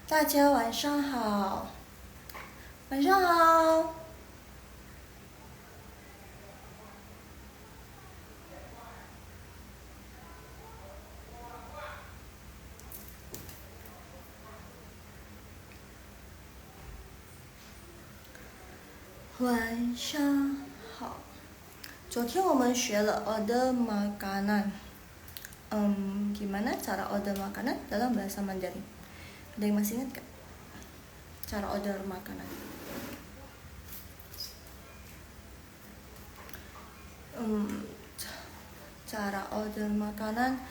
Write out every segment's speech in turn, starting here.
大家晚上好，晚上好。晚上好。昨天我们学了 order makanan. Gimana cara order makanan dalam bahasa Mandarin? Ada yang masih ingat gak? Cara order makanan. Cara order makanan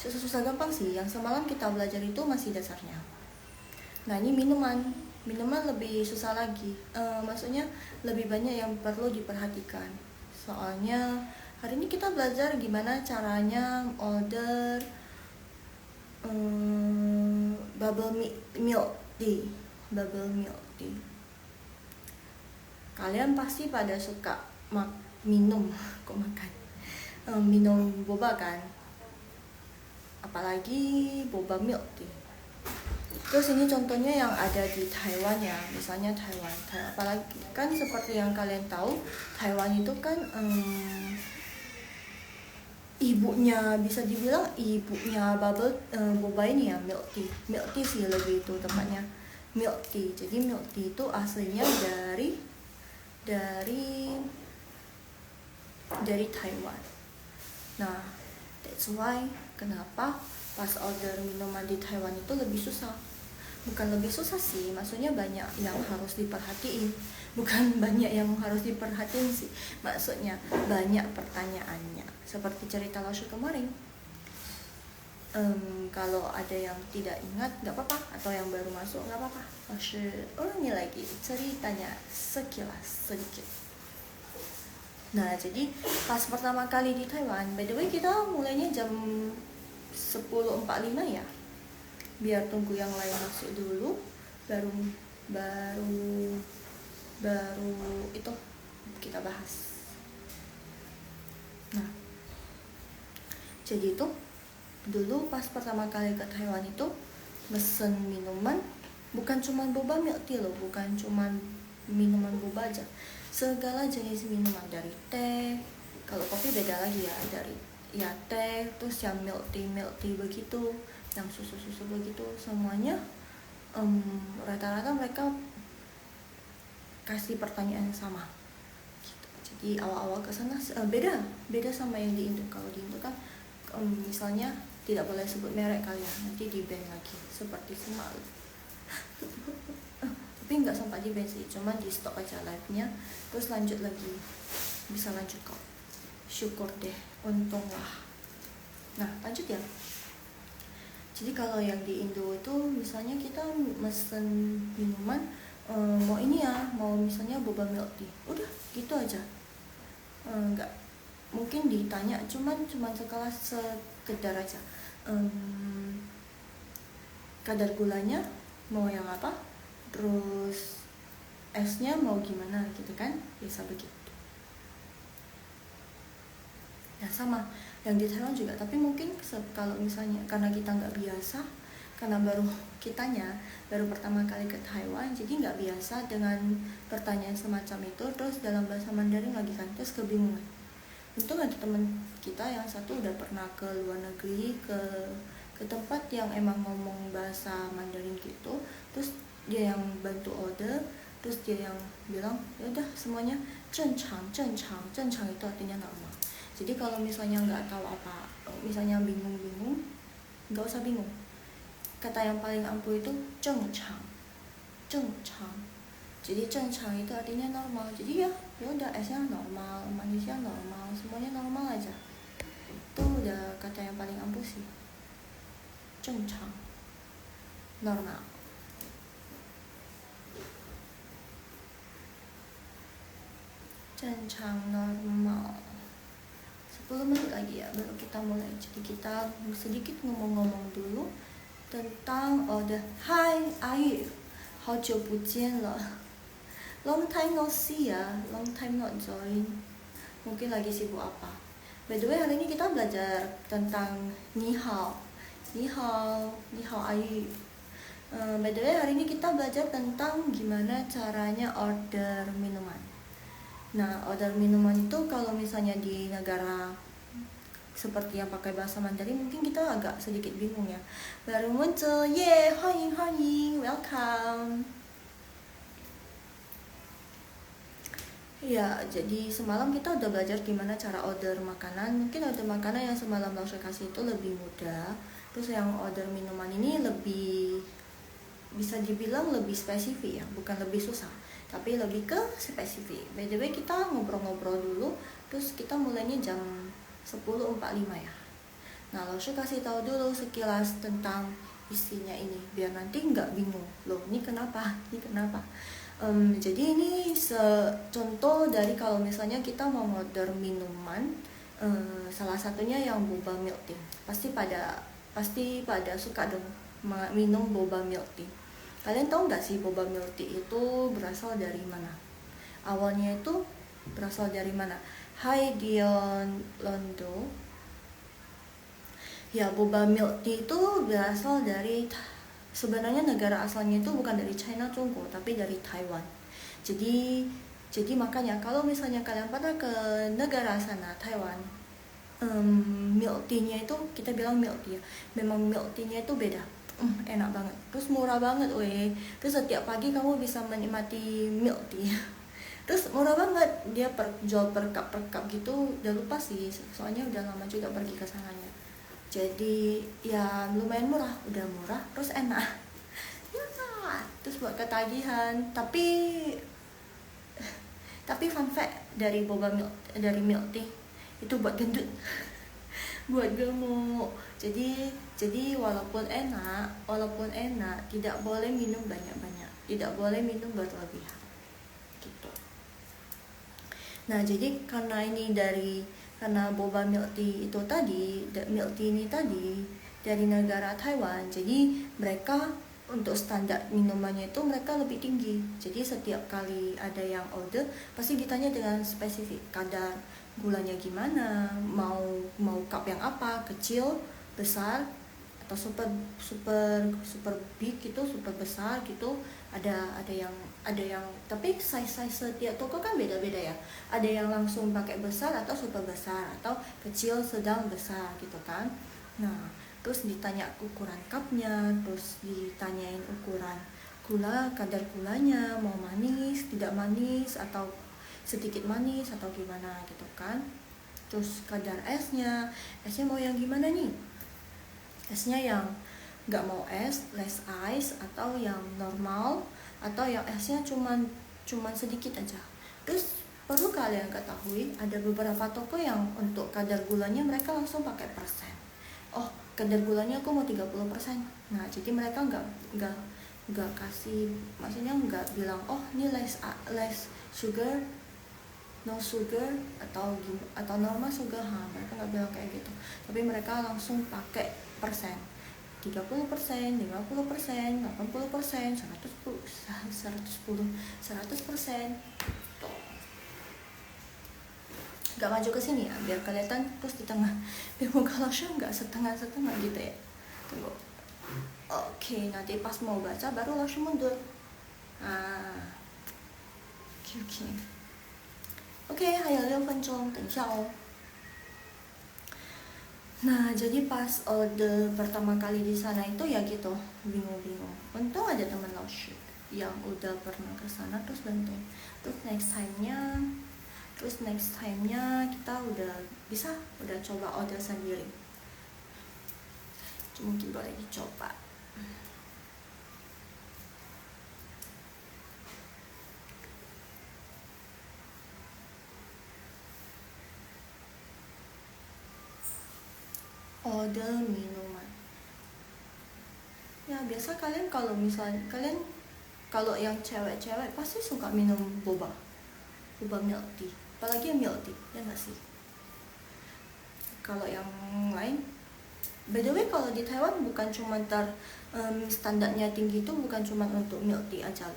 susah-susah gampang sih. Yang semalam kita belajar itu masih dasarnya. Nah ini minuman lebih susah lagi. Maksudnya lebih banyak yang perlu diperhatikan. Soalnya hari ini kita belajar gimana caranya order bubble milk tea. Kalian pasti pada suka minum minum boba kan, apalagi boba milk tea. Terus ini contohnya yang ada di Taiwan ya, misalnya Taiwan. Apalagi kan seperti yang kalian tahu, Taiwan itu kan ibunya, bisa dibilang ibunya boba ini ya, milk tea sih lebih itu tepatnya, milk tea. Jadi milk tea itu aslinya dari Taiwan. Nah, that's why kenapa pas order minuman di Taiwan itu lebih susah. Bukan lebih susah sih, maksudnya banyak yang harus diperhatiin. Bukan banyak yang harus diperhatiin sih, maksudnya banyak pertanyaannya. Seperti cerita Laushu kemarin. Kalau ada yang tidak ingat gak apa-apa, atau yang baru masuk gak apa-apa, Laushu ulangi lagi ceritanya sekilas sedikit. Nah jadi pas pertama kali di Taiwan, by the way kita mulainya jam 10.45 ya, biar tunggu yang lain masuk dulu, baru itu kita bahas. Nah jadi itu dulu pas pertama kali ke Taiwan itu mesen minuman bukan cuma boba milk tea loh, bukan cuma minuman boba aja, segala jenis minuman, dari teh, kalau kopi beda lagi ya, dari ya teh, terus yang milk tea begitu, yang susu begitu, semuanya rata-rata mereka kasih pertanyaan yang sama gitu. Jadi awal-awal kesana beda sama yang di Indo. Kalau di Indo kan misalnya tidak boleh sebut merek kalian, nanti di ban lagi, seperti semalam. Tapi nggak sampai di ban sih, cuma di stop aja live-nya, terus lanjut lagi, bisa lanjut kok, syukur deh, untung lah. Nah lanjut ya. Jadi kalau yang di Indo itu misalnya kita mesen minuman, mau ini ya, mau misalnya boba milk tea, udah gitu aja, nggak mungkin ditanya, cuman sekelas sekedar aja, kadar gulanya mau yang apa, terus esnya mau gimana gitu kan, biasa begitu. Nah sama yang di Taiwan juga, tapi mungkin kalau misalnya karena kita nggak biasa, karena baru pertama kali ke Taiwan, jadi nggak biasa dengan pertanyaan semacam itu, terus dalam bahasa Mandarin lagi kan, terus kebingungan. Untung ada teman kita yang satu udah pernah ke luar negeri, ke tempat yang emang ngomong bahasa Mandarin gitu, terus dia yang bantu order, terus dia yang bilang ya udah semuanya cencang itu artinya normal. Jadi kalau misalnya nggak tahu apa, misalnya bingung, nggak usah bingung, kata yang paling ampuh itu cencang. Jadi cencang itu artinya normal. Jadi ya udah, esnya normal, manisnya normal, semuanya normal aja. Itu udah kata yang paling ampuh sih. Cencang, normal. Cencang normal. 10 menit lagi ya baru kita mulai. Jadi kita sedikit ngomong-ngomong dulu tentang order. Hai Ayu, 好久不见了。Long time no see ya, long time not join. Mungkin lagi sibuk apa. By the way hari ini kita belajar tentang ni hao Ayu. By the way, hari ini kita belajar tentang gimana caranya order minuman. Nah, order minuman itu kalau misalnya di negara seperti yang pakai bahasa Mandarin mungkin kita agak sedikit bingung ya. Baru muncul, yeah, honing, welcome. Ya, jadi semalam kita udah belajar gimana cara order makanan. Mungkin order makanan yang semalam Lausha kasih itu lebih mudah. Terus yang order minuman ini lebih, bisa dibilang lebih spesifik ya, bukan lebih susah, tapi lebih ke spesifik. By the way, kita ngobrol-ngobrol dulu, terus kita mulainya jam 10.45 ya. Nah, Lausha kasih tahu dulu sekilas tentang isinya ini, biar nanti nggak bingung. Loh, ini kenapa? Ini kenapa? Jadi ini contoh dari kalau misalnya kita mau order minuman, salah satunya yang boba milk tea. Pasti pada suka dong minum boba milk tea. Kalian tahu nggak sih boba milk tea itu berasal dari mana? Awalnya itu berasal dari mana? Hai Dion Londo. Ya, boba milk tea itu berasal dari, sebenarnya negara asalnya itu bukan dari China, Chonggo, tapi dari Taiwan. Jadi makanya kalau misalnya kalian pada ke negara sana, Taiwan, milk tea-nya itu kita bilang milk tea. Memang milk tea-nya itu beda. Enak banget. Terus murah banget, weh. Terus setiap pagi kamu bisa menikmati milk tea. Terus murah banget, dia jual per cup gitu. Udah lupa sih, soalnya udah lama juga pergi ke sananya. Jadi ya lumayan murah, udah murah, terus enak. Ya, terus buat ketagihan. Tapi fun fact dari milk tea itu buat gendut. Buat gemuk. Jadi walaupun enak, tidak boleh minum banyak-banyak, tidak boleh minum berlebihan. Gitu. Nah, jadi karena boba milk tea itu tadi, milk tea ini tadi dari negara Taiwan, jadi mereka untuk standar minumannya itu mereka lebih tinggi. Jadi setiap kali ada yang order pasti ditanya dengan spesifik kadar gulanya gimana, mau cup yang apa, kecil, besar, atau super big gitu, super besar gitu. Ada yang tapi size setiap toko kan beda-beda ya. Ada yang langsung pakai besar atau super besar, atau kecil, sedang, besar gitu kan. Nah, terus ditanya ukuran cupnya, terus ditanyain ukuran gula, kadar gulanya, mau manis, tidak manis, atau sedikit manis atau gimana gitu kan. Terus kadar esnya mau yang gimana nih? Esnya yang nggak mau es, less ice, atau yang normal, atau yang esnya cuman sedikit aja. Terus perlu kalian ketahui, ada beberapa toko yang untuk kadar gulanya mereka langsung pakai persen. Oh, kadar gulanya aku mau 30%. Nah, jadi mereka nggak kasih, maksudnya nggak bilang oh ini less sugar, no sugar, atau normal sugar. Mereka nggak bilang kayak gitu, tapi mereka langsung pakai persen. 30%, 50%, 80%, 110%, 100%. Tuh. Gak maju ke sini ya, biar kelihatan terus di tengah. Biar muka Lausha nggak setengah-setengah gitu ya. Tunggu. Oke, nanti pas mau baca baru Lausha mundur. Oke, 还有6分钟，等一下哦。Nah, jadi pas order pertama kali di sana itu ya gitu, bingung-bingung. Untung ada teman Lausha yang udah pernah ke sana terus bantuin. Terus next time-nya kita udah coba order sendiri. Mungkin boleh dicoba. Order minuman. Ya, biasa kalian kalau yang cewek-cewek pasti suka minum boba milk tea, apalagi milk tea, ya nggak sih? Kalau yang lain, by the way, kalau di Taiwan bukan cuma standarnya tinggi itu bukan cuma untuk milk tea aja,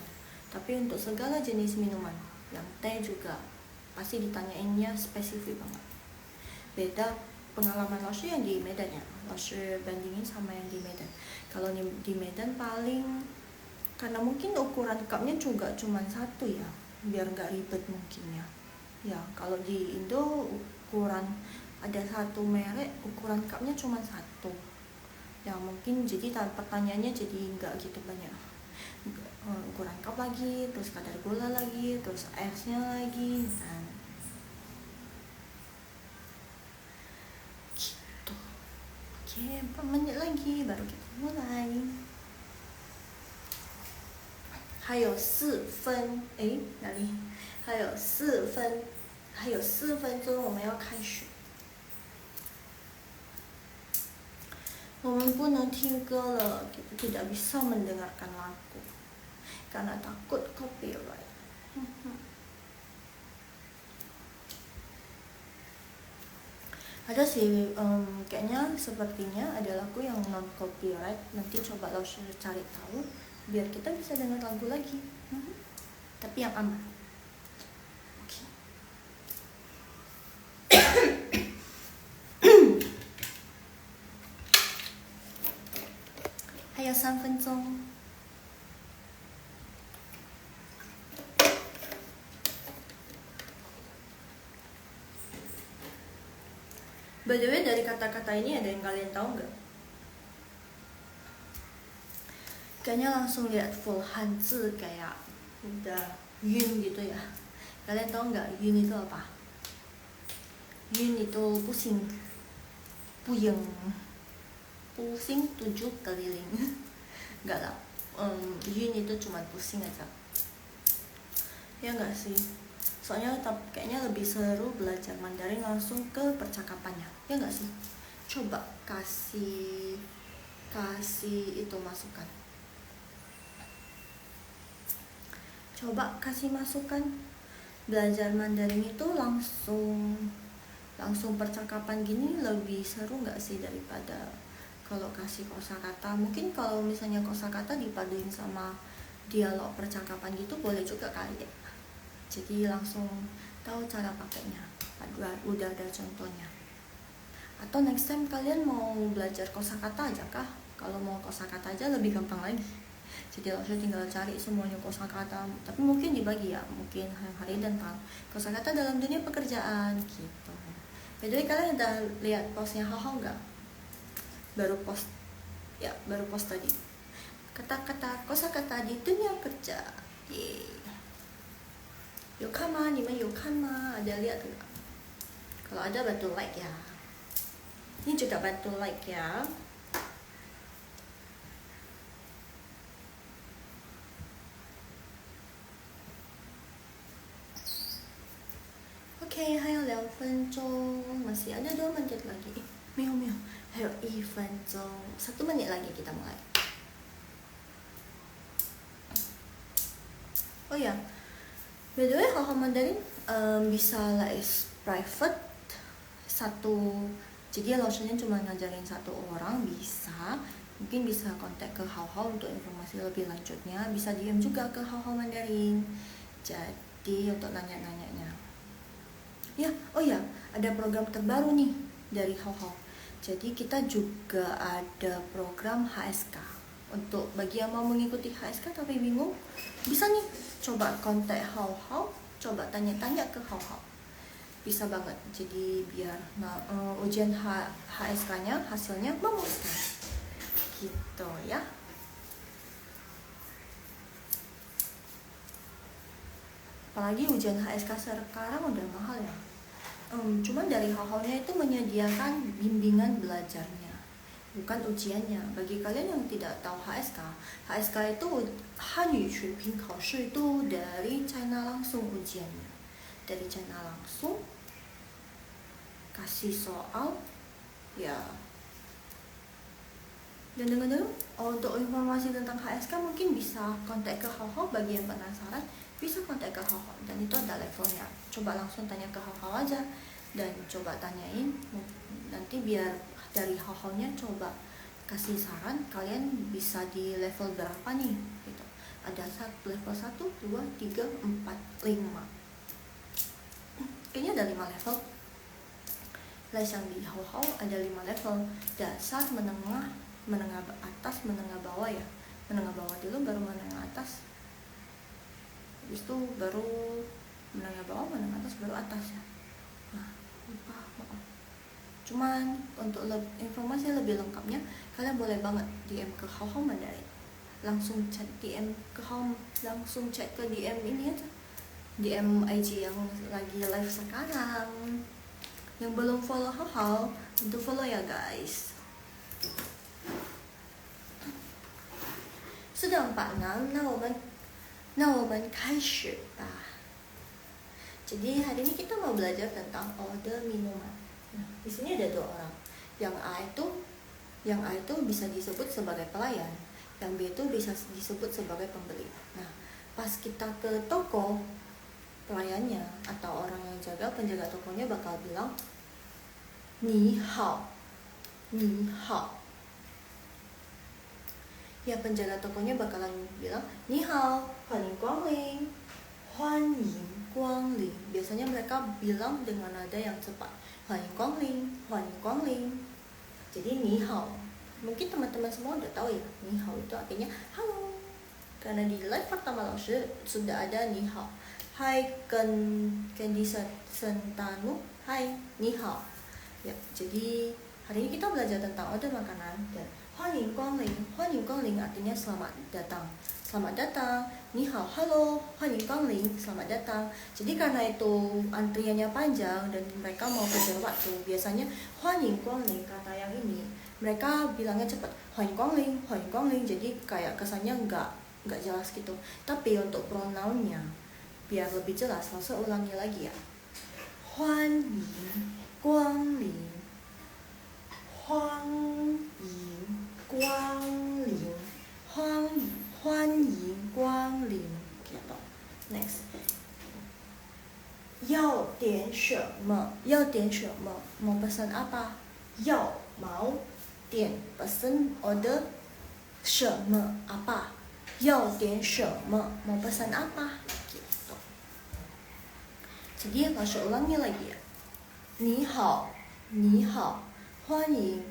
tapi untuk segala jenis minuman. Yang teh juga pasti ditanyainnya spesifik banget. Beda pengalaman Laoshi yang di Medan ya, Laoshi bandingin sama yang di Medan. Kalau di Medan paling, karena mungkin ukuran cupnya juga cuma satu ya, biar nggak ribet mungkin ya. Ya kalau di Indo ukuran ada satu merek, ukuran cupnya cuma satu. Ya mungkin jadi pertanyaannya jadi nggak gitu banyak. Ukuran cup lagi, terus kadar gula lagi, terus esnya lagi, nah gitu. Oke, 4 menit lagi baru kita mulai. 还有4分，哪里？还有4分，还有4分钟我们要开始。我们不能听歌了，kita tidak bisa mendengarkan lagu karena takut copyright. Ada sih, kayaknya sepertinya ada lagu yang non copyright. Nanti coba lo cari tahu biar kita bisa dengar lagu lagi. Tapi yang aman. Oke. 还有3分钟。By the way, dari kata-kata ini ada yang kalian tahu nggak? Kayaknya langsung lihat full Hanzi kayak udah yun gitu ya. Kalian tahu nggak yun itu apa? Yun itu pusing, puyeng, pusing 7 keliling. Nggak lah, yun itu cuma pusing aja. Ya nggak sih? Soalnya kayaknya lebih seru belajar Mandarin langsung ke percakapannya. Ya nggak sih? Coba kasih itu masukan. Coba kasih masukan. Belajar Mandarin itu langsung percakapan gini lebih seru nggak sih daripada kalau kasih kosakata? Mungkin kalau misalnya kosakata dipaduin sama dialog percakapan gitu boleh juga kali ya. Jadi langsung tahu cara pakainya. Udah ada contohnya. Atau next time kalian mau belajar kosakata aja kah? Kalau mau kosakata aja lebih gampang lagi. Jadi langsung tinggal cari semuanya kosakata. Tapi mungkin dibagi ya, mungkin hari dan tal. Kosakata dalam dunia pekerjaan gitu. Jadi kalian udah lihat postnya Hao nggak? Baru post tadi. Kata-kata kosakata di dunia kerja. Yeay. 有看吗？你们有看吗？ Ada lihat nggak? Kalau ada bantu like ya. Ini juga bantu like ya. Oke, 还有2分钟, masih ada 2 menit lagi. 没有，还有1分钟, 1 menit lagi kita mulai. Oh ya, by the way, Hao Mandarin bisa les private satu. Jadi langsungnya cuma ngajarin 1 orang bisa. Mungkin bisa kontak ke Hao untuk informasi lebih lanjutnya. Bisa DM juga ke Hao Mandarin. Jadi untuk nanya-nanyanya. Ya, oh ya, ada program terbaru nih dari Hao. Jadi kita juga ada program HSK. Untuk bagi yang mau mengikuti HSK tapi bingung, bisa nih coba kontak Hao, coba tanya-tanya ke Hao. Bisa banget. Jadi biar ujian HSK-nya hasilnya memuaskan. Gitu ya. Apalagi ujian HSK sekarang udah mahal ya. Cuman dari Hao-nya itu menyediakan bimbingan belajarnya, bukan ujiannya. Bagi kalian yang tidak tahu HSK itu Hanyu Shuiping Kaoshi itu dari China langsung ujiannya. Dari China langsung kasih soal ya. Dan dengar-dengar untuk informasi tentang HSK mungkin bisa kontak ke Hao. Bagi yang penasaran bisa kontak ke Hao, dan itu ada levelnya. Coba langsung tanya ke Hao aja dan coba tanyain, nanti biar dari Hao-nya coba kasih saran kalian bisa di level berapa nih gitu. Ada level 1, 2, 3, 4, 5. Kayaknya ada 5 level. Les yang di Hao ada 5 level, dasar, menengah, menengah atas, menengah bawah ya. Menengah bawah dulu baru menengah atas, habis itu baru menengah bawah, menengah atas, baru atas ya. Nah, lupa, maaf. Cuman untuk informasi lebih lengkapnya kalian boleh banget DM ke Hao Mandarin, langsung chat DM ke Hao, langsung chat ke DM ini aja, DM IG yang lagi live sekarang. Yang belum follow Hao untuk follow ya guys. Sudah 46,那我们开始吧。Jadi hari ini kita mau belajar tentang order minuman. Nah, di sini ada 2 orang. Yang A itu bisa disebut sebagai pelayan, yang B itu bisa disebut sebagai pembeli. Nah, pas kita ke toko, pelayannya atau orang yang jaga, penjaga tokonya bakal bilang ni hao, ni hao. Ya, penjaga tokonya bakalan bilang ni hao, huan ying guang ling, huan ying guang ling. Biasanya mereka bilang dengan nada yang cepat, huan ying guang ling, huan ying guang ling. Jadi ni hao, mungkin teman-teman semua udah tahu ya, ni hao itu artinya halo. Karena di live pertama Laoshi sudah ada ni hao. Hai Candy Sentanu, hai ni hao. Ya, jadi hari ini kita belajar tentang order makanan dan Huan ying guang ling artinya selamat datang. Selamat datang, ni hao, halo, huan ying guang ling, selamat datang. Jadi karena itu antriannya panjang dan mereka mau kejar waktu, biasanya huan ying guang ling, kata yang ini mereka bilangnya cepat, huan ying guang ling, jadi kayak kesannya nggak jelas gitu. Tapi untuk pronounnya biar lebih jelas, langsung ulangi lagi ya. Huan ying guang ling, huan ying guang ling, huan ying guang ling, gitu. Next, 要点什么？要点什么？ mau pesan apa？ 要 mau， 点 pesan order， 什么 apa？ 要点什么？ mau pesan apa？ gitu. Jadi langsung ulangi lagi ya. 你好，你好，欢迎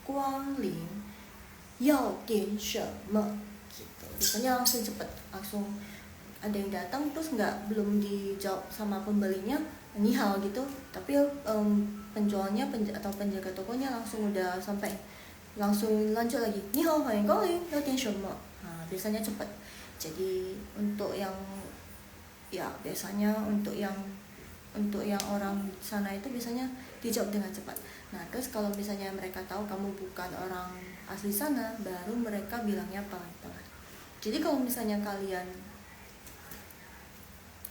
光临，要点什么？Gitu. Biasanya langsung cepet, langsung ada yang datang terus belum dijawab sama pembelinya ni hao gitu, tapi penjualnya atau penjaga tokonya langsung udah sampai, langsung lanjut lagi ni hao,欢迎光临，要点什么？ Nah, biasanya cepet. Jadi untuk yang biasanya untuk yang orang sana itu biasanya dijawab dengan cepat. Nah, terus kalau misalnya mereka tahu kamu bukan orang asli sana, baru mereka bilangnya pelan-pelan. Jadi kalau misalnya kalian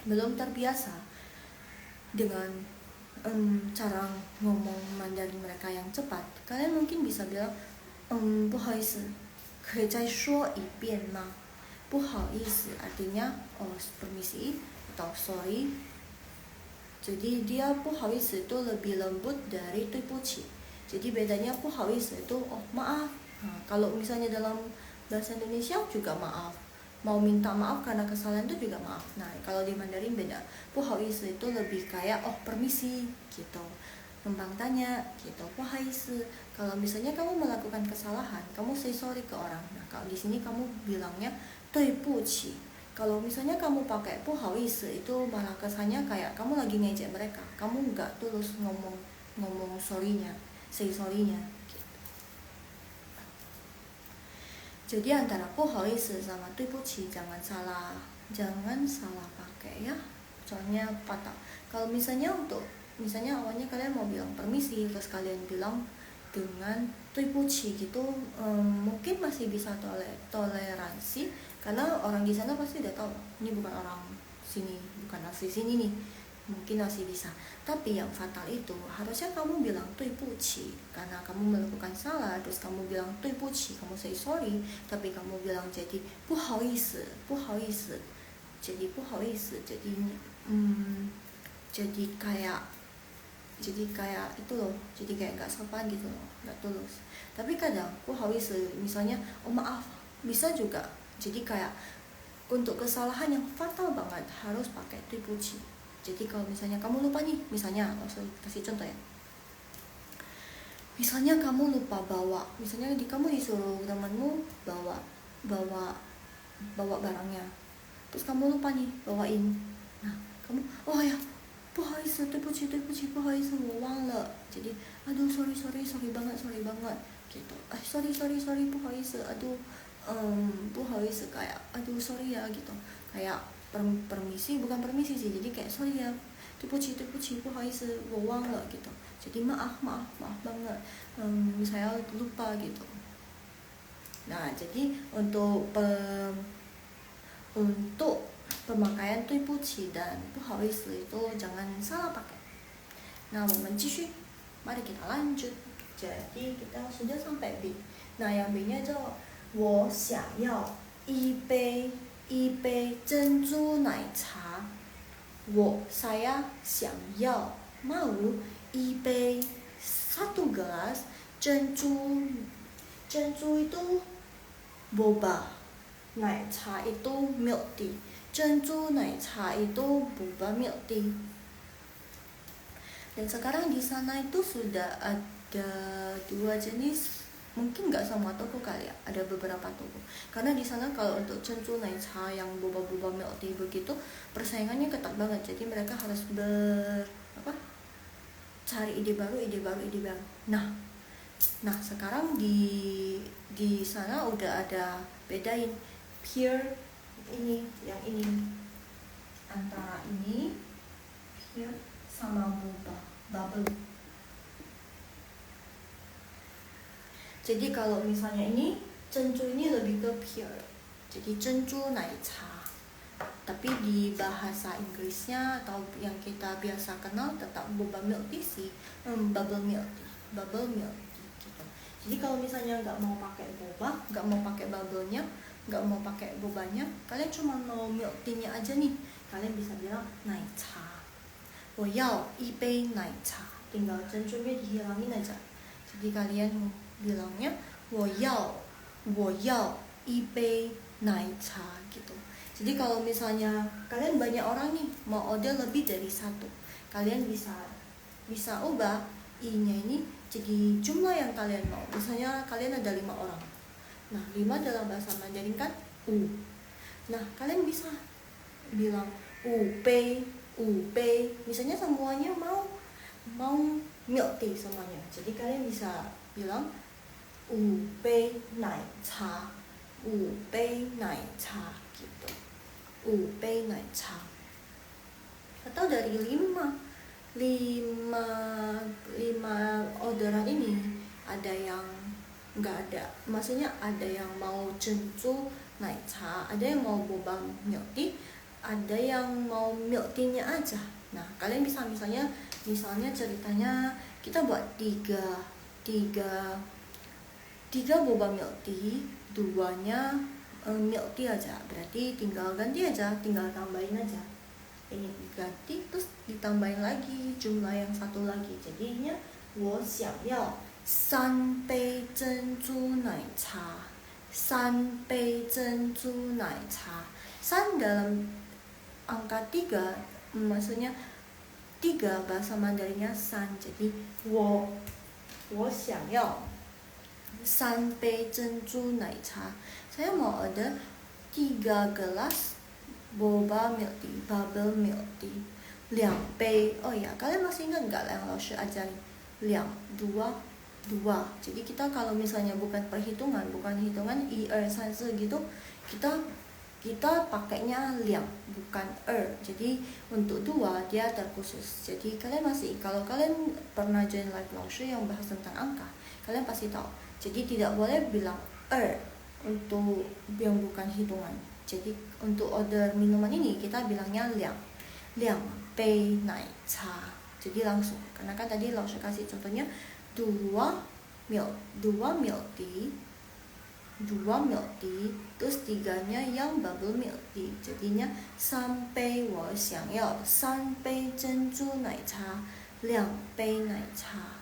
belum terbiasa dengan cara ngomong Mandarin mereka yang cepat, kalian mungkin bisa bilang 不好意思，可以再说一遍吗？不好意思 artinya permisi atau sorry. Jadi dia 不好意思 itu lebih lembut dari 对不起. Jadi bedanya 不好意思 itu maaf. Nah, kalau misalnya dalam bahasa Indonesia juga maaf. Mau minta maaf karena kesalahan itu juga maaf. Nah, kalau di Mandarin beda. 不好意思 itu lebih kayak permisi gitu. Numpang tanya gitu. 不好意思. Kalau misalnya kamu melakukan kesalahan, kamu say sorry ke orang. Nah, kalau di sini kamu bilangnya 对不起. Kalau misalnya kamu pakai 不好意思 itu malah kesannya kayak kamu lagi ngejek mereka. Kamu nggak tulus ngomong sorry-nya, say sorry-nya. Gitu. Jadi antara 不好意思 sama 对不起 jangan salah pakai ya. Soalnya patah. Kalau misalnya awalnya kalian mau bilang permisi, terus kalian bilang dengan 对不起 gitu, mungkin masih bisa toleransi karena orang di sana pasti udah tahu ini bukan orang sini, bukan asli sini nih, mungkin masih bisa. Tapi yang fatal itu harusnya kamu bilang 对不起 karena kamu melakukan salah, terus kamu bilang 对不起, kamu say sorry, tapi kamu bilang jadi 不好意思 jadi 不好意思 jadi kayak itu loh, jadi kayak nggak sopan gitu loh, nggak tulus. Tapi kadang 不好意思 misalnya maaf, bisa juga jadi kayak untuk kesalahan yang fatal banget harus pakai 对不起 Jadi kalau misalnya kamu lupa nih, misalnya langsung kasih contoh ya, misalnya kamu lupa bawa, misalnya kamu disuruh temanmu bawa bawa bawa barangnya, terus kamu lupa nih bawain. Nah kamu, oh ya, 不好意思，对不起，对不起，不好意思，我忘了。Jadi, aduh sorry banget gitu. Sorry, 不好意思, aduh 不好意思, kayak aduh sorry ya gitu. Kayak permisi, bukan permisi sih, jadi kayak sorry ya, 对不起，不好意思，我忘了 gitu. Jadi maaf banget, saya lupa gitu. Nah jadi untuk pemakaian 对不起 dan 不好意思 itu jangan salah pakai. Nah, 我们继续, mari kita lanjut. Jadi kita sudah sampai B. Nah, yang B-nya itu 我想要一杯珍珠奶茶. Saya 想要 mau 一杯 satu gelas 珍珠itu boba, 奶茶 itu milk tea. 珍珠奶茶 itu boba milk tea. Dan sekarang di sana itu sudah ada 2 jenis, mungkin nggak semua toko kali ya, ada beberapa toko. Karena di sana kalau untuk珍珠奶茶yang boba milk tea begitu, persaingannya ketat banget. Jadi mereka harus cari ide baru. Nah sekarang di sana udah ada bedain pure ini, yang ini antara ini pure sama bubble. Jadi kalau misalnya ini珍珠ini lebih ke pure, jadi 珍珠奶茶. Tapi di bahasa Inggrisnya atau yang kita biasa kenal tetap boba milk tea sih, bubble milk tea gitu. Jadi kalau misalnya nggak mau pakai boba, nggak mau pakai bubble-nya, nggak mau pakai bobanya, kalian cuma mau milk tea-nya aja nih, kalian bisa bilang 奶茶, 我要一杯奶茶, tinggal 珍珠nya dihilangin aja. Jadi kalian bilangnya 我要一杯奶茶 gitu. Jadi kalau misalnya kalian banyak orang nih mau order lebih dari satu, kalian bisa ubah i-nya ini jadi jumlah yang kalian mau. Misalnya kalian ada 5 orang. Nah, 5 dalam bahasa Mandarin kan u. Nah, kalian bisa bilang 5杯. Misalnya semuanya mau milk tea semuanya. Jadi kalian bisa bilang 5杯奶茶gitu. 5杯奶茶. Atau dari 5 orderan ini ada yang nggak ada, maksudnya ada yang mau 珍珠奶茶, ada yang mau boba milk tea, ada yang mau milk tea-nya aja. Nah kalian bisa misalnya ceritanya kita buat 3 boba milk tea, 2-nya milk tea aja, berarti tinggal ganti aja, tinggal tambahin aja, ini diganti terus ditambahin lagi jumlah yang satu lagi, jadinya 我想要3杯珍珠奶茶. 3杯珍珠奶茶. 3 dalam angka 3, maksudnya 3 bahasa Mandarinnya san. Jadi 我想要3杯珍珠奶茶. Saya mau order 3 gelas boba milk tea, bubble milk tea. 2杯. Oh ya, kalian masih ingat nggak yang Laoshi ajarin? 2. Jadi kita kalau misalnya bukan perhitungan, bukan hitungan 1, 2, 3, 4 gitu, kita pakainya 2, bukan Jadi untuk 2 dia terkhusus. Jadi kalau kalian pernah join live Laoshi yang bahas tentang angka, kalian pasti tahu. Jadi tidak boleh bilang untuk yang bukan hitungan. Jadi untuk order minuman ini kita bilangnya 2杯奶茶. Jadi langsung, karena kan tadi Laoshi kasih contohnya 2 milk tea, terus 3-nya yang bubble milk tea. Jadinya 3杯我想要3杯珍珠奶茶, 2杯奶茶.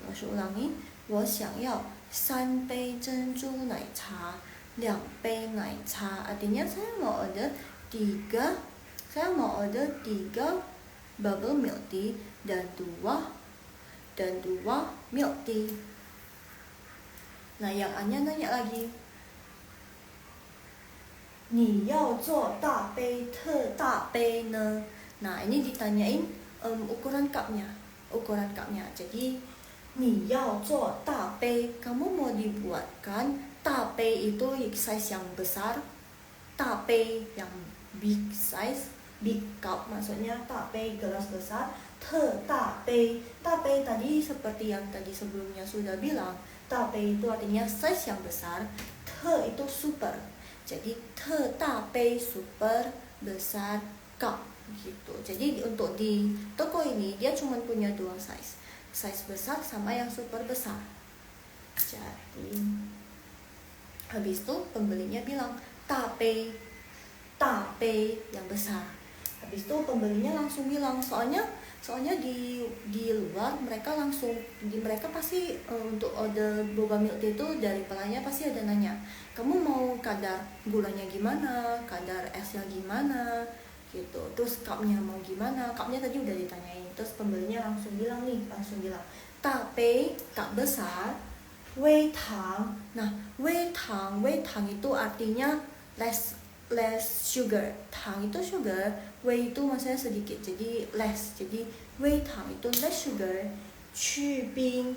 Laoshi ulangi, 我想要3杯珍珠奶茶, 2杯奶茶. Artinya saya mau order 3 bubble milk tea dan dua milk tea. Nah, yang Anya nanya lagi, 你要做大杯特大杯呢? Nah, ini ditanyain ukuran cupnya. Jadi 你要做大杯, kamu mau dibuatkan 大杯 itu size yang besar, 大杯 yang big size, big cup maksudnya, 大杯 gelas besar, 特大杯 tadi seperti yang tadi sebelumnya sudah bilang, 大杯 itu artinya size yang besar, 特 itu super. Jadi 特大杯 super besar cup gitu. Jadi untuk di toko ini dia cuma punya dua size besar sama yang super besar. Jadi habis itu pembelinya bilang 大杯yang besar. Habis itu pembelinya langsung bilang, soalnya di luar mereka pasti untuk order boba milk tea itu dari pelayannya pasti ada nanya, kamu mau kadar gulanya gimana, kadar esnya gimana gitu, terus cupnya mau gimana. Cupnya tadi udah ditanyain, terus pembelinya langsung bilang 大杯 cup besar, 微糖. Nah, 微糖 itu artinya less sugar. Tang itu sugar, wei itu maksudnya sedikit, jadi less. Jadi 微糖 itu less sugar. 去冰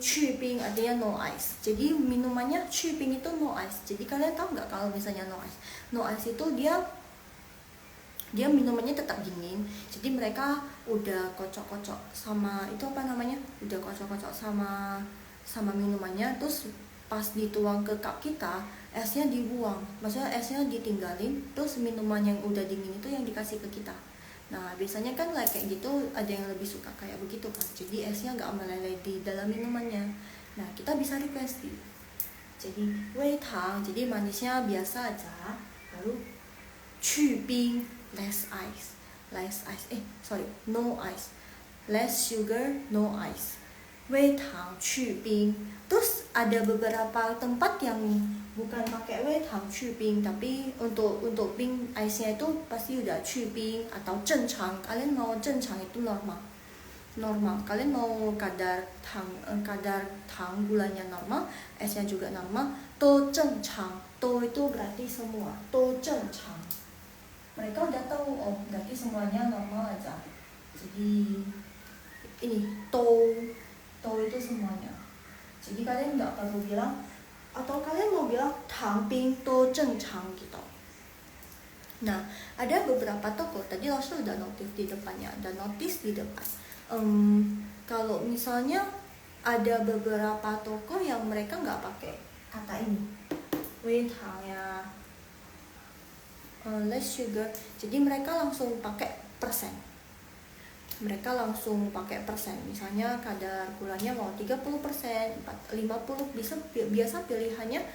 artinya no ice. Jadi minumannya 去冰 itu no ice. Jadi kalian tahu nggak kalau misalnya no ice? No ice itu dia minumannya tetap dingin. Jadi mereka udah kocok-kocok sama itu apa namanya? Udah kocok-kocok sama minumannya, terus pas dituang ke cup kita, esnya dibuang, maksudnya esnya ditinggalin, terus minuman yang udah dingin itu yang dikasih ke kita. Nah, biasanya kan kayak gitu ada yang lebih suka kayak begitu kan, jadi esnya nggak meleleh di dalam minumannya. Nah, kita bisa request jadi 微糖 jadi manisnya biasa aja, lalu 去冰 less ice, no ice, less sugar, no ice, 微糖去冰. Terus ada beberapa tempat yang bukan pakai 微糖去冰, tapi untuk冰ice-nya itu pasti udah 去冰 atau 正常. Kalian mau 正常 itu normal. Kalian mau kadar tang gulanya normal, esnya juga normal, 都正常. To itu berarti semua, 都正常. Mereka udah tahu, oh berarti semuanya normal aja. Jadi ini to itu semuanya. Jadi kalian nggak perlu bilang, atau kalian mau bilang 糖冰都正常 gitu. Nah, ada beberapa toko, tadi langsung udah notice di depannya, ada notice di depan. Kalau misalnya ada beberapa toko yang mereka nggak pakai kata ini, 微糖ya, less sugar, jadi mereka langsung pakai persen. Misalnya kadar gulanya mau 30%, 50%, biasa pilihannya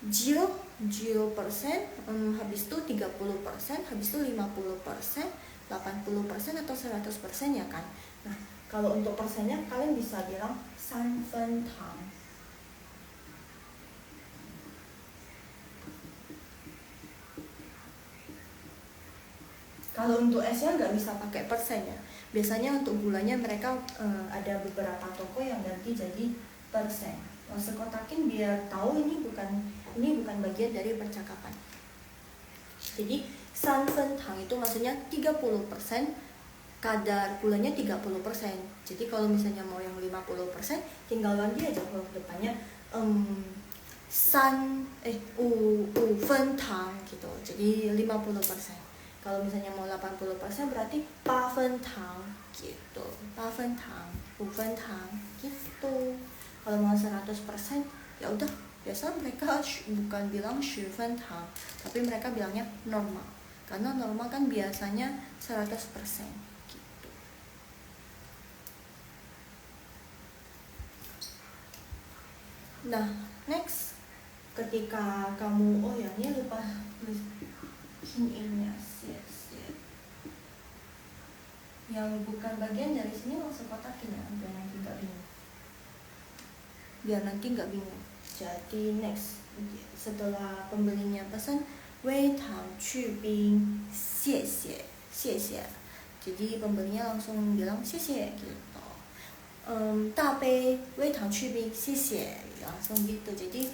0%, habis itu 30%, habis itu 50%, 80% atau 100% ya kan. Nah, kalau untuk persennya kalian bisa bilang 3分糖. Kalau untuk esnya nggak bisa pakai persen ya. Biasanya untuk gulanya mereka ada beberapa toko yang ganti jadi persen. Sekotakin biar tahu ini bukan bagian dari percakapan. Jadi 3分糖 itu maksudnya 30%, kadar gulanya 30%. Jadi kalau misalnya mau yang 50%, tinggal ganti aja huruf depannya 5分糖 gitu. Jadi 50%. Kalau misalnya mau 80% berarti 8分糖 gitu. 8分糖, 5分糖 gitu. Kalau mau 100% ya udah, biasa mereka bukan bilang 10分糖, tapi mereka bilangnya normal. Karena normal kan biasanya 100% gitu. Nah, next, ketika kamu, oh ya ini lupa tulis ini yang bukan bagian dari sini langsung kotakin ya, biar nanti nggak bingung. Jadi next, setelah pembelinya pesan 微糖去冰谢谢. Jadi pembelinya langsung bilang 谢谢 gitu. 大杯微糖去冰谢谢 langsung gitu. Jadi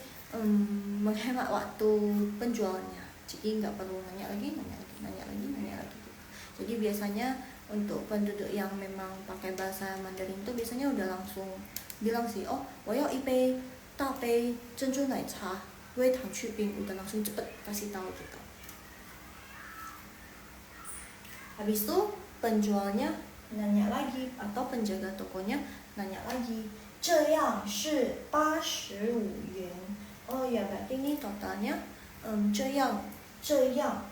menghemat waktu penjualnya. Jadi nggak perlu nanya lagi gitu. Jadi biasanya untuk penduduk yang memang pakai bahasa Mandarin itu biasanya udah langsung bilang sih, oh 我要一杯大杯珍珠奶茶微糖去冰, udah langsung cepet kasih tahu gitu. Habis itu penjualnya nanya lagi atau penjaga tokonya nanya lagi, 这样是85 元. Oh ya, berarti ini totalnya 这样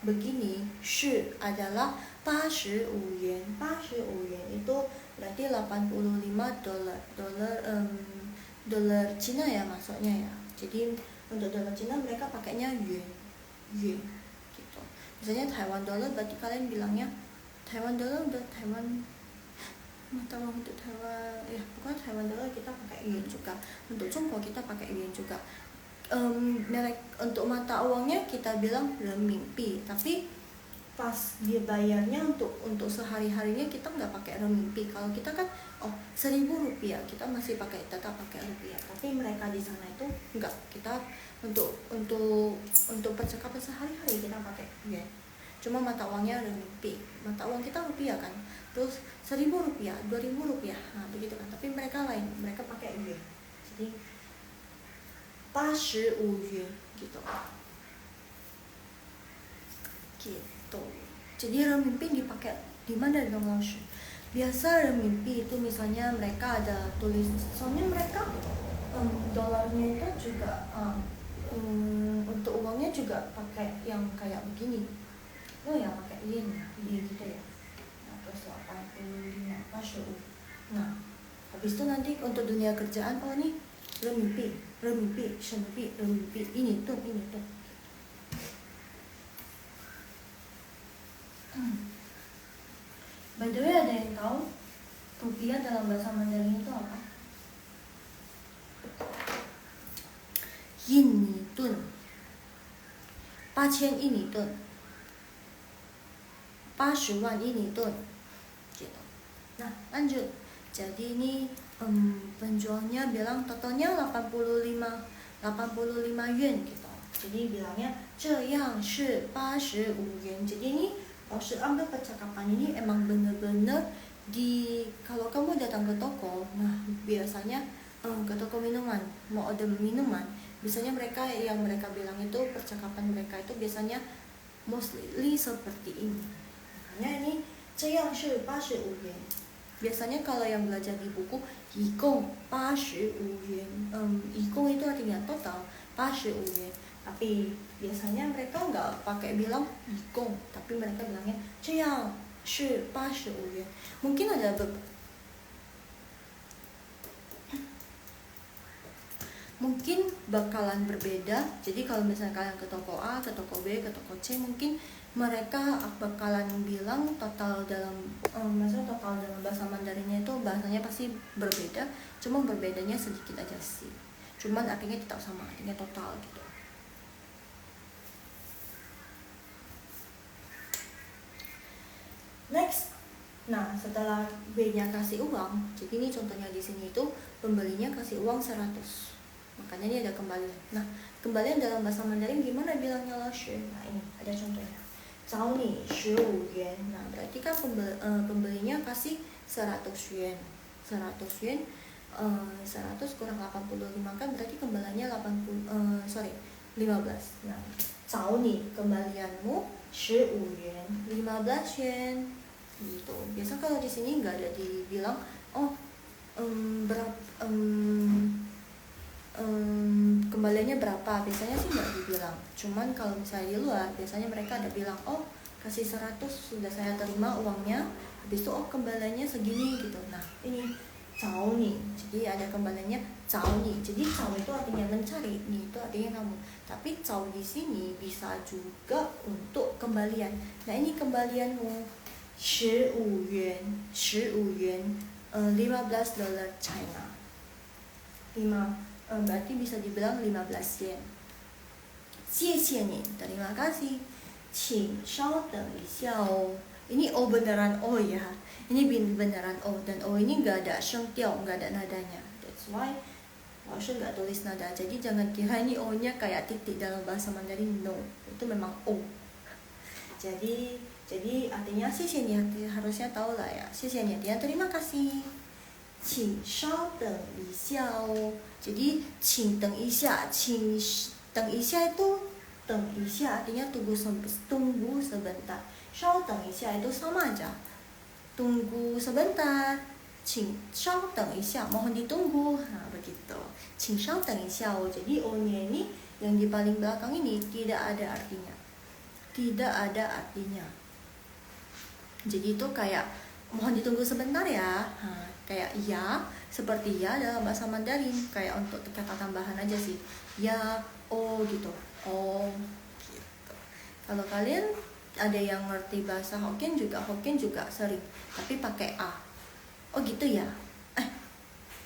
begini 是 adalah 85 元. 85 元itu berarti 85 dolar Cina ya maksudnya ya. Jadi untuk dolar Cina mereka pakainya yuan gitu. Misalnya Taiwan dollar berarti kalian bilangnya Taiwan dollar udah Taiwan mata uang untuk Taiwan ya, bukan Taiwan dollar kita pakai yuan juga, untuk Jepang kita pakai yuan juga. Merek untuk mata uangnya kita bilang renminbi, tapi pas dia bayarnya untuk sehari-harinya kita nggak pakai renminbi. Kalau kita kan 1.000 rupiah kita masih tetap pakai rupiah, tapi mereka di sana itu enggak, kita untuk percakapan sehari-hari kita pakai yuan. Cuma mata uangnya renminbi, mata uang kita rupiah kan, terus 1.000 rupiah, 2.000 rupiah, nah begitu kan. Tapi mereka lain, mereka pakai yuan. Jadi 85 yuan gitu. Gitu. Jadi renminbi dipakai di mana dong langsung? Biasa renminbi itu misalnya mereka ada tulis, soalnya mereka dolarnya itu juga untuk uangnya juga pakai yang kayak begini. Oh ya, pakai yen ya, gitu ya. Nah, terus 85 85. Nah, habis itu nanti untuk dunia kerjaan, oh nih renminbi, ini tuh. By the way, ada yang tahu rupiah dalam bahasa Mandarin itu apa? Ini tun, 8,000 ini tun, 80 万 ini tun gitu. Nah lanjut, jadi ini penjualnya bilang totalnya 85 yuan gitu. Jadi bilangnya 这样是85 yuan. Jadi ini langsung ambil percakapan ini emang bener-bener kalau kamu datang ke toko, nah biasanya ke toko minuman mau order minuman, biasanya mereka bilang itu percakapan mereka itu biasanya mostly seperti ini. Makanya ini 这样是85 元. Biasanya kalau yang belajar di buku 一共85 元, 一共itu artinya total 85 元. Tapi biasanya mereka nggak pakai bilang 一共, tapi mereka bilangnya 这样是85 元. Mungkin mungkin bakalan berbeda. Jadi kalau misalnya kalian ke toko A, ke toko B, ke toko C, mungkin mereka bakalan bilang total dalam bahasa Mandarinnya itu bahasanya pasti berbeda, cuma berbedanya sedikit aja sih. Cuman artinya tetap sama, artinya total gitu. Next, nah setelah B-nya kasih uang, jadi ini contohnya di sini itu pembelinya kasih uang 100. Makanya ini ada kembalian. Nah, kembalian dalam bahasa Mandarin gimana bilangnya lashi? Nah, ini ada contohnya. 找你15 yuan. Nah, berarti kan pembelinya kasih 100 yuan. 100 yuan 100 kurang 85 kan berarti kembaliannya 15. Nah, 找你 kembalianmu 15 yuan, 15 yuan gitu. Biasa kalau di sini nggak ada dibilang kembaliannya berapa, biasanya sih nggak dibilang. Cuman kalau misalnya di luar biasanya mereka ada bilang, kasih 100 sudah saya terima uangnya, habis itu kembaliannya segini gitu. Nah ini cao ni, jadi ada kembaliannya cao ni. Jadi cao itu artinya mencari, ni itu artinya kamu. Tapi cao di sini bisa juga untuk kembalian. Nah ini kembalianmu 15 yuan, 15 yuan, 15 dolar China. 5 berarti bisa dibilang 15 yen. 谢谢你, terima kasih. 请稍等一下哦. Ini O beneran O ya, ini beneran O, dan O ini nggak ada shengtiao, nggak ada nadanya. That's why Laoshi nggak tulis nada. Jadi jangan kira ini O-nya kayak titik dalam bahasa Mandarin. No, itu memang O. Jadi artinya xie harusnya tahu lah ya. Xie artinya terima kasih. 请稍等一下哦. Jadi 请等一下, 请等一下 itu 等一下 artinya tunggu sebentar. 稍等一下 itu sama aja. Tunggu sebentar. 请稍等一下, mohon ditunggu. Nah, begitu. 请稍等一下哦. Jadi O-nya ini yang di paling belakang ini tidak ada artinya. Tidak ada artinya. Jadi itu kayak mohon ditunggu sebentar ya. Nah, kayak ya, seperti ya dalam bahasa Mandarin, kayak untuk kata tambahan aja sih. Ya, oh gitu. Oh gitu. Kalau kalian ada yang ngerti bahasa Hokkien juga sering, tapi pakai a. Oh gitu ya.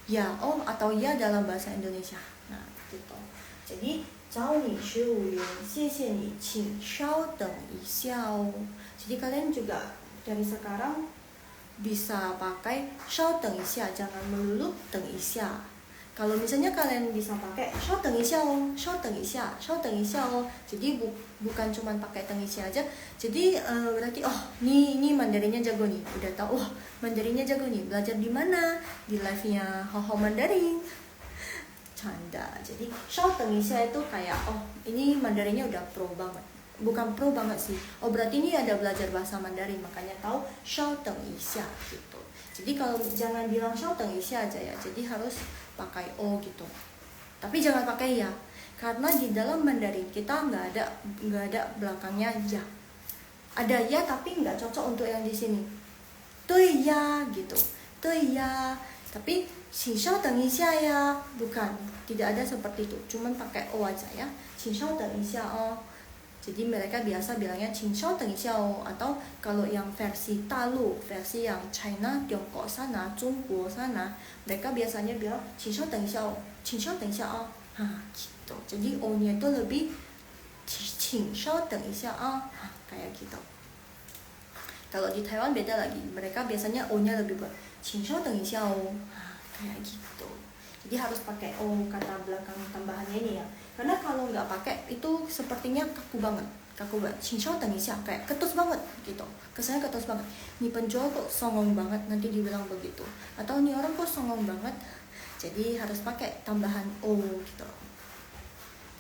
Ya, oh atau ya dalam bahasa Indonesia. Nah, gitu. Jadi 找你15元，谢谢你，请稍等一下哦. Jadi kalian juga dari sekarang bisa pakai 稍等一下, jangan melulu 等一下. Kalau misalnya kalian bisa pakai 稍等一下哦, 稍等一下, 稍等一下哦. Jadi bukan cuma pakai 等一下aja. Jadi berarti oh, ini Mandarinnya jago nih. Udah tahu, oh, Mandarinnya jago nih. Belajar di mana? Di live-nya Hoho Mandarin. Canda. Jadi 稍等一下 itu kayak oh, ini Mandarinnya udah pro banget. Bukan pro banget sih. Oh, berarti ini ada belajar bahasa Mandarin, makanya tahu 稍等一下gitu. Jadi kalau jangan bilang 稍等一下 aja ya. Jadi harus pakai o gitu. Tapi jangan pakai ya. Karena di dalam Mandarin kita nggak ada belakangnya ya. Ada ya tapi nggak cocok untuk yang di sini. 对呀 gitu. 对呀. Tapi 请稍等一下呀. Bukan. Tidak ada seperti itu. Cuman pakai o aja ya. 请稍等一下哦. Jadi mereka biasa bilangnya 请稍等一下哦. Atau kalau yang versi Dalu, versi yang China, Tiongkok sana, Jungguo sana, mereka biasanya bilang 请稍等一下哦, 请稍等一下哦. Gitu. Jadi O-nya itu lebih 请稍等一下哦. Kayak gitu. Kalau di Taiwan beda lagi. Mereka biasanya O-nya lebih buat 请稍等一下哦. Kayak gitu. Jadi harus pakai O kata belakang tambahannya ini ya. Karena kalau nggak pakai itu sepertinya kaku banget. 请稍等一下, kayak ketus banget gitu. Kesannya ketus banget. Nih penjual kok songong banget, nanti dibilang begitu. Atau nih orang kok songong banget. Jadi harus pakai tambahan O gitu.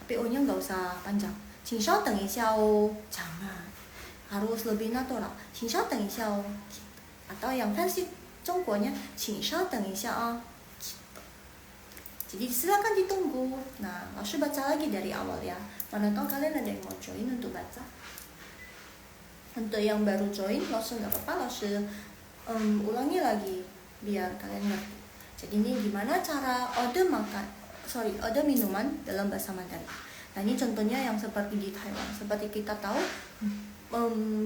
Tapi O-nya nggak usah panjang. 请稍等一下哦. Jangan. Harus lebih natural. 请稍等一下哦. Gitu. Atau yang versi Jongguonya 请稍等一下啊. Jadi silakan ditunggu. Nah, Laoshi baca lagi dari awal ya. Mana tahu kalian ada yang mau join untuk baca. Untuk yang baru join, Laoshi nggak apa-apa, Laoshi ulangi lagi biar kalian ngerti. Jadi ini gimana cara order minuman dalam bahasa Mandarin. Nah, ini contohnya yang seperti di Taiwan. Seperti kita tahu,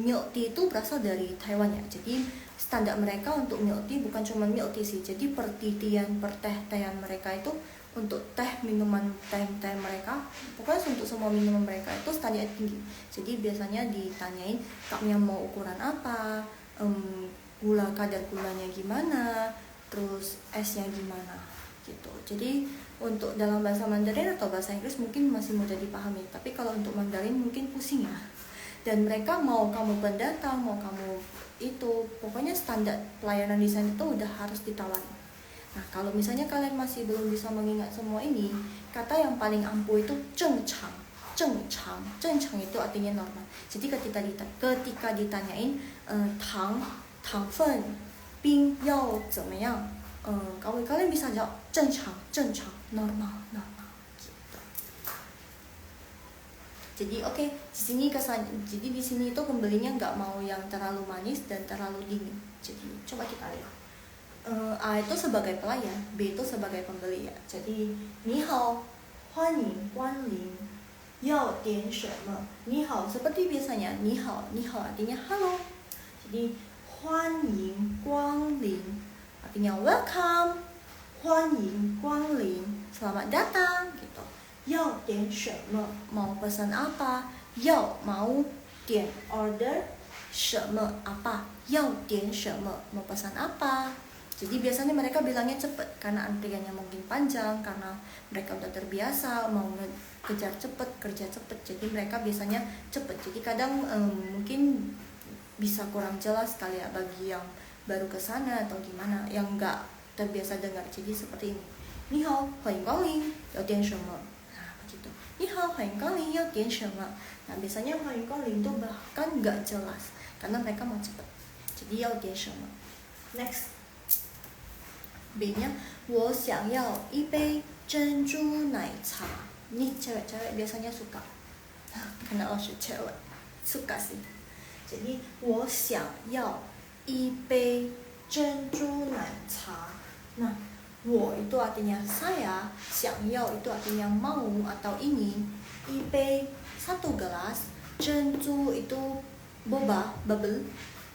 milk tea itu berasal dari Taiwan ya. Jadi standar mereka untuk milk tea bukan cuma milk tea sih. Jadi perteh-tehan mereka itu untuk minuman teh mereka, pokoknya untuk semua minuman mereka itu standar tinggi. Jadi biasanya ditanyain cupnya mau ukuran apa, kadar gulanya gimana, terus esnya gimana gitu. Jadi untuk dalam bahasa Mandarin atau bahasa Inggris mungkin masih mudah dipahami, tapi kalau untuk Mandarin mungkin pusing ya. Dan mereka mau kamu pendatang, mau kamu itu, pokoknya standar pelayanan di sana itu udah harus ditawari. Nah, kalau misalnya kalian masih belum bisa mengingat semua ini, kata yang paling ampuh itu 正常. 正常itu artinya normal. Jadi ketika ditanyain 糖分冰要怎么样, kalian bisa jawab 正常 normal gitu. Jadi oke, jadi di sini itu pembelinya nggak mau yang terlalu manis dan terlalu dingin. Jadi coba kita lihat. A itu sebagai pelayan, B itu sebagai pembeli ya. Jadi 你好，欢迎光临，要点什么？你好 seperti biasanya 你好 artinya halo. Jadi 欢迎光临 artinya welcome, 欢迎光临 selamat datang gitu. 要点什么 mau pesan apa? 要 mau, 点 order, 什么 apa, 要点什么 mau pesan apa. Jadi biasanya mereka bilangnya cepet karena antriannya mungkin panjang, karena mereka udah terbiasa mau kejar cepet, kerja cepet. Jadi mereka biasanya cepet. Jadi kadang mungkin bisa kurang jelas kali ya bagi yang baru ke sana atau gimana, yang nggak terbiasa dengar. Jadi seperti ini. 你好，欢迎光临，要点什么? Nah, begitu. 你好，欢迎光临，要点什么? Nah, biasanya 欢迎光临itu bahkan nggak jelas karena mereka mau cepet. Jadi 要点什么? Next. B-nya 我想要一杯珍珠奶茶. Ini cewek-cewek biasanya suka. Karena lo cewek, suka sih. Jadi 我想要一杯珍珠奶茶. Nah, 我 itu artinya saya, 想要 itu artinya mau atau ingin, 一杯 satu gelas, 珍珠 itu boba, bubble,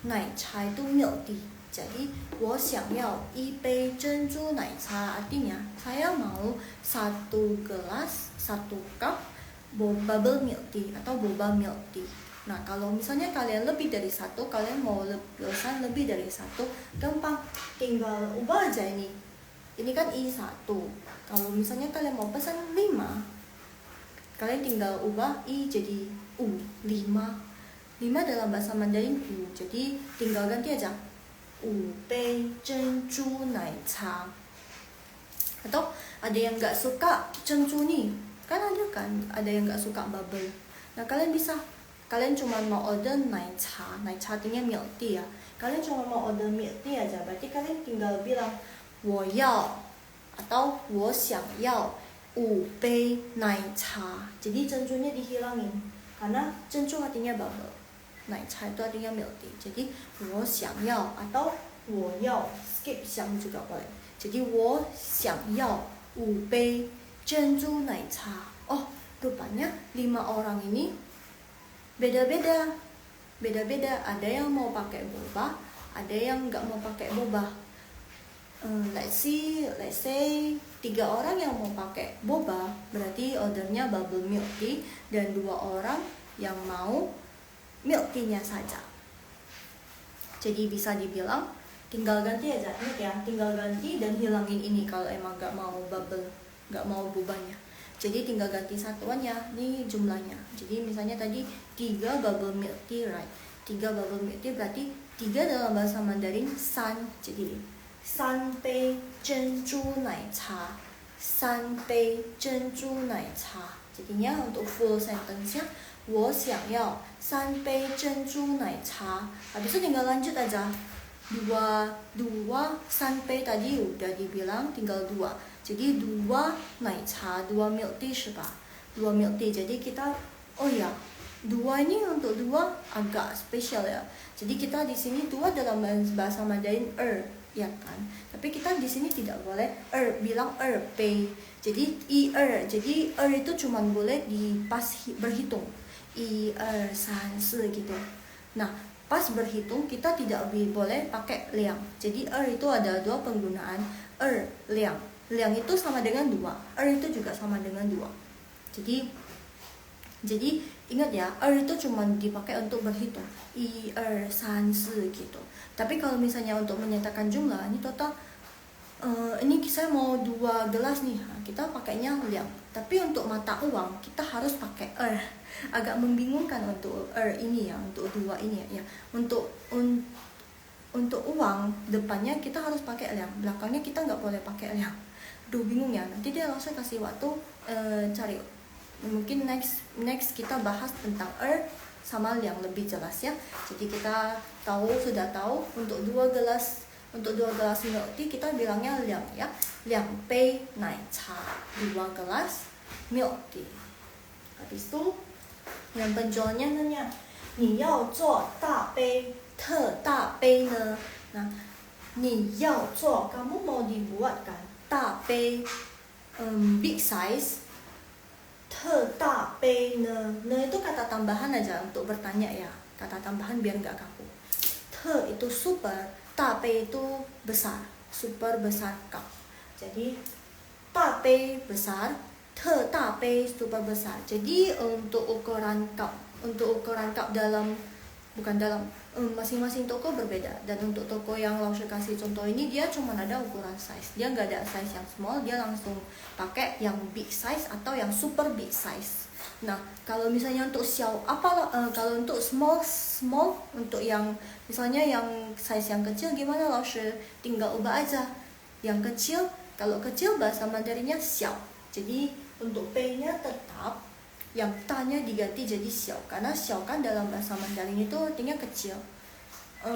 奶茶 itu milk tea. Jadi 我想要一杯珍珠奶茶 artinya saya mau satu gelas, satu cup bubble milk tea atau boba milk tea. Nah, kalau misalnya kalian lebih dari satu, kalian mau pesan lebih dari satu, gampang, tinggal ubah aja ini. Ini kan I1. Kalau misalnya kalian mau pesan 5, kalian tinggal ubah I jadi U, 5. 5 dalam bahasa Mandarin U, jadi tinggal ganti aja. 5杯珍珠奶茶. Atau ada yang nggak suka珍珠nih, kan ada yang nggak suka bubble. Nah, kalian cuma mau order 奶茶artinya milk tea ya. Kalian cuma mau order milk tea aja, berarti kalian tinggal bilang 我要 atau 我想要5杯奶茶. Jadi 珍珠nya dihilangin karena 珍珠 artinya bubble, 奶茶 itu artinya milk tea. Jadi 我想要 atau 我要 skip 想 juga boleh. Jadi 我想要5杯珍珠奶茶. Oh, rupanya 5 orang ini beda-beda. Ada yang mau pakai boba, ada yang nggak mau pakai boba. Let's say 3 orang yang mau pakai boba, berarti ordernya bubble milk tea, dan 2 orang yang mau milk tea-nya saja. Jadi bisa dibilang tinggal ganti aja, ingat ya, tinggal ganti dan hilangin ini kalau emang nggak mau bubble, nggak mau bobanya. Jadi tinggal ganti satuannya, nih jumlahnya. Jadi misalnya tadi 3 bubble milk tea, right? 3 bubble milk tea berarti 3 dalam bahasa Mandarin 3. Jadi 3杯珍珠奶茶, 3杯珍珠奶茶. Jadinya untuk full sentence-nya 我想要3杯珍珠奶茶. Habis itu tinggal lanjut aja. 2 3杯 tadi udah dibilang, tinggal 2. Jadi 2 奶茶, 2 milk tea 是吧? 2 milk tea. Jadi kita, oh ya, 2 ini untuk 2 agak spesial ya. Jadi kita di sini 2 dalam bahasa Mandarin ya kan. Tapi kita di sini tidak boleh bilang pay. Jadi jadi itu cuma boleh di pas berhitung. 1 2 3 4 gitu. Nah, pas berhitung kita tidak boleh pakai liang. Jadi itu ada 2 penggunaan, liang. Liang itu sama dengan 2. Itu juga sama dengan 2. Jadi ingat ya, itu cuma dipakai untuk berhitung. 1 2 3 4 gitu. Tapi kalau misalnya untuk menyatakan jumlah, ini total ini saya mau 2 gelas nih, kita pakainya liang. Tapi untuk mata uang kita harus pakai agak membingungkan untuk ini ya, untuk 2 ini ya. Untuk uang depannya kita harus pakai liang, belakangnya kita nggak boleh pakai liang. Duh, bingung ya. Nanti dia langsung kasih waktu cari. Mungkin next kita bahas tentang sama liang lebih jelas ya. Jadi kita sudah tahu untuk 2 gelas milk tea kita bilangnya liang ya. 2杯奶茶, 2 gelas milk tea. Habis itu yang penjualnya nanya, 你要做大杯特大杯呢? Nah, 你要做 kamu mau dibuatkan 大杯big size, 特大杯呢? Itu kata tambahan aja untuk bertanya ya. Kata tambahan biar nggak kaku. 特 itu super, 大杯itu besar, super besar cup. Jadi 大杯 besar, 特大杯 super besar. Jadi untuk ukuran cup dalam bukan dalam, masing-masing toko berbeda. Dan untuk toko yang Laushe kasih contoh ini, dia cuma ada ukuran size, dia nggak ada size yang small, dia langsung pakai yang big size atau yang super big size. Nah, kalau misalnya untuk kalau untuk small untuk yang misalnya yang size yang kecil gimana, Laushe tinggal ubah aja yang kecil. Kalau kecil bahasa Mandarinnya xiao, jadi untuk P-nya tetap, yang tanya diganti jadi xiao, karena xiao kan dalam bahasa Mandarin itu artinya kecil.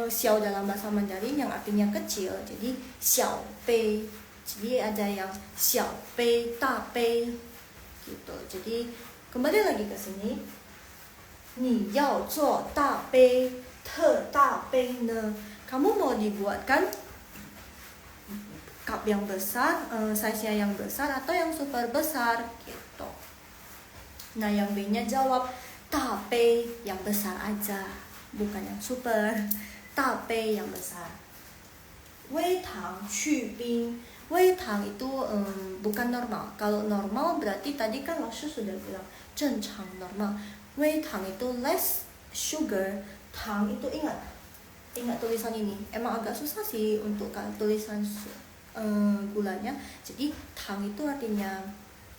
Xiao dalam bahasa Mandarin yang artinya kecil, jadi xiao P. Jadi ada yang xiao P, da P gitu. Jadi kembali lagi ke sini. Ni yao zuo da P, te da P ne. Kamu mau dibuatkan cup yang besar, size-nya yang besar atau yang super besar gitu. Nah, yang B-nya jawab tapi yang besar aja, bukan yang super, tapi yang besar. Wei tang qu bing. Wei tang itu bukan normal. Kalau normal berarti tadi kan Laushe sudah bilang zhenchang normal. Wei tang itu less sugar. Tang itu ingat tulisan ini. Emang agak susah sih untuk tulisan gulanya. Jadi tang itu artinya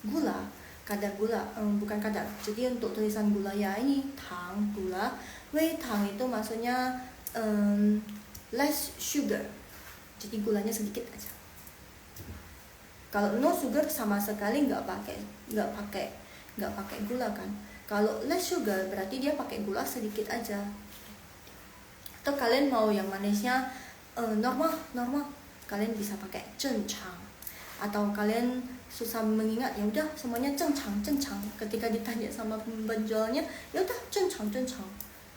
gula, kadar gula, bukan kadar. Jadi untuk tulisan gula ya ini tang, gula. Wei tang itu maksudnya less sugar, jadi gulanya sedikit aja. Kalau no sugar sama sekali nggak pakai gula kan. Kalau less sugar berarti dia pakai gula sedikit aja. Atau kalian mau yang manisnya normal, kalian bisa pakai zhenchang. Atau kalian susah mengingat, ya udah semuanya zhenchang. Ketika ditanya sama penjualnya, ya udah zhenchang.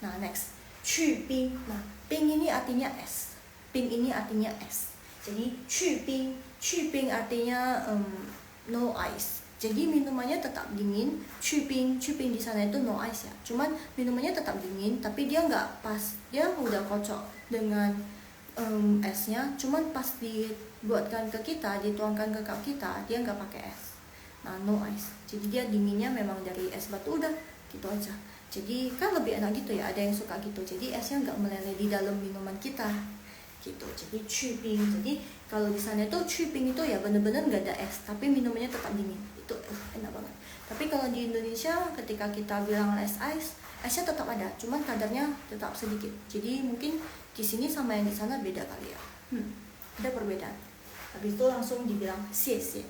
Nah, next qu bing. Nah, bing ini artinya es. Bing ini artinya es. Jadi qu bing artinya no ice. Jadi minumannya tetap dingin. Qu bing di sana itu no ice ya. Cuman minumannya tetap dingin, tapi dia nggak pas, dia udah kocok dengan esnya, cuman pas dibuatkan ke kita, dituangkan ke cup kita, dia nggak pakai es. Nah, no ice. Jadi dia dinginnya memang dari es batu, udah gitu aja. Jadi kan lebih enak gitu ya, ada yang suka gitu. Jadi esnya nggak meleleh di dalam minuman kita gitu. Jadi qu bing. Jadi kalau di sana itu qu bing itu ya bener-bener nggak ada es, tapi minumannya tetap dingin. Itu enak banget. Tapi kalau di Indonesia ketika kita bilang less ice, esnya tetap ada, cuman kadarnya tetap sedikit. Jadi mungkin di sini sama yang di sana beda kali ya. Ada perbedaan. Habis itu langsung dibilang xie.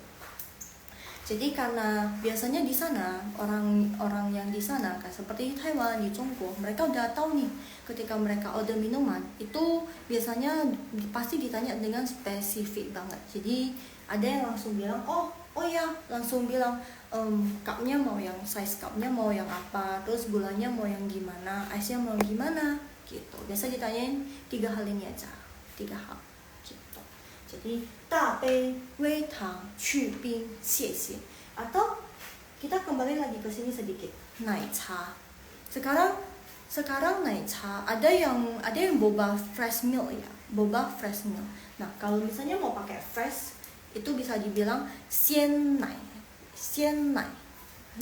Jadi karena biasanya di sana orang-orang yang di sana kan seperti di Taiwan, di Jongkok, mereka udah tahu nih ketika mereka order minuman itu biasanya pasti ditanya dengan spesifik banget. Jadi ada yang langsung bilang oh ya, langsung bilang cupnya mau yang size cupnya mau yang apa, terus gulanya mau yang gimana, ice-nya mau gimana gitu. Biasa ditanyain 3 hal ini aja, 3 hal gitu. Jadi da bei, wei tang, qu bing, xie. Atau kita kembali lagi ke sini sedikit. Nai cha. Sekarang nai cha ada yang boba fresh milk ya, boba fresh milk. Nah, kalau misalnya mau pakai fresh itu bisa dibilang xian nai.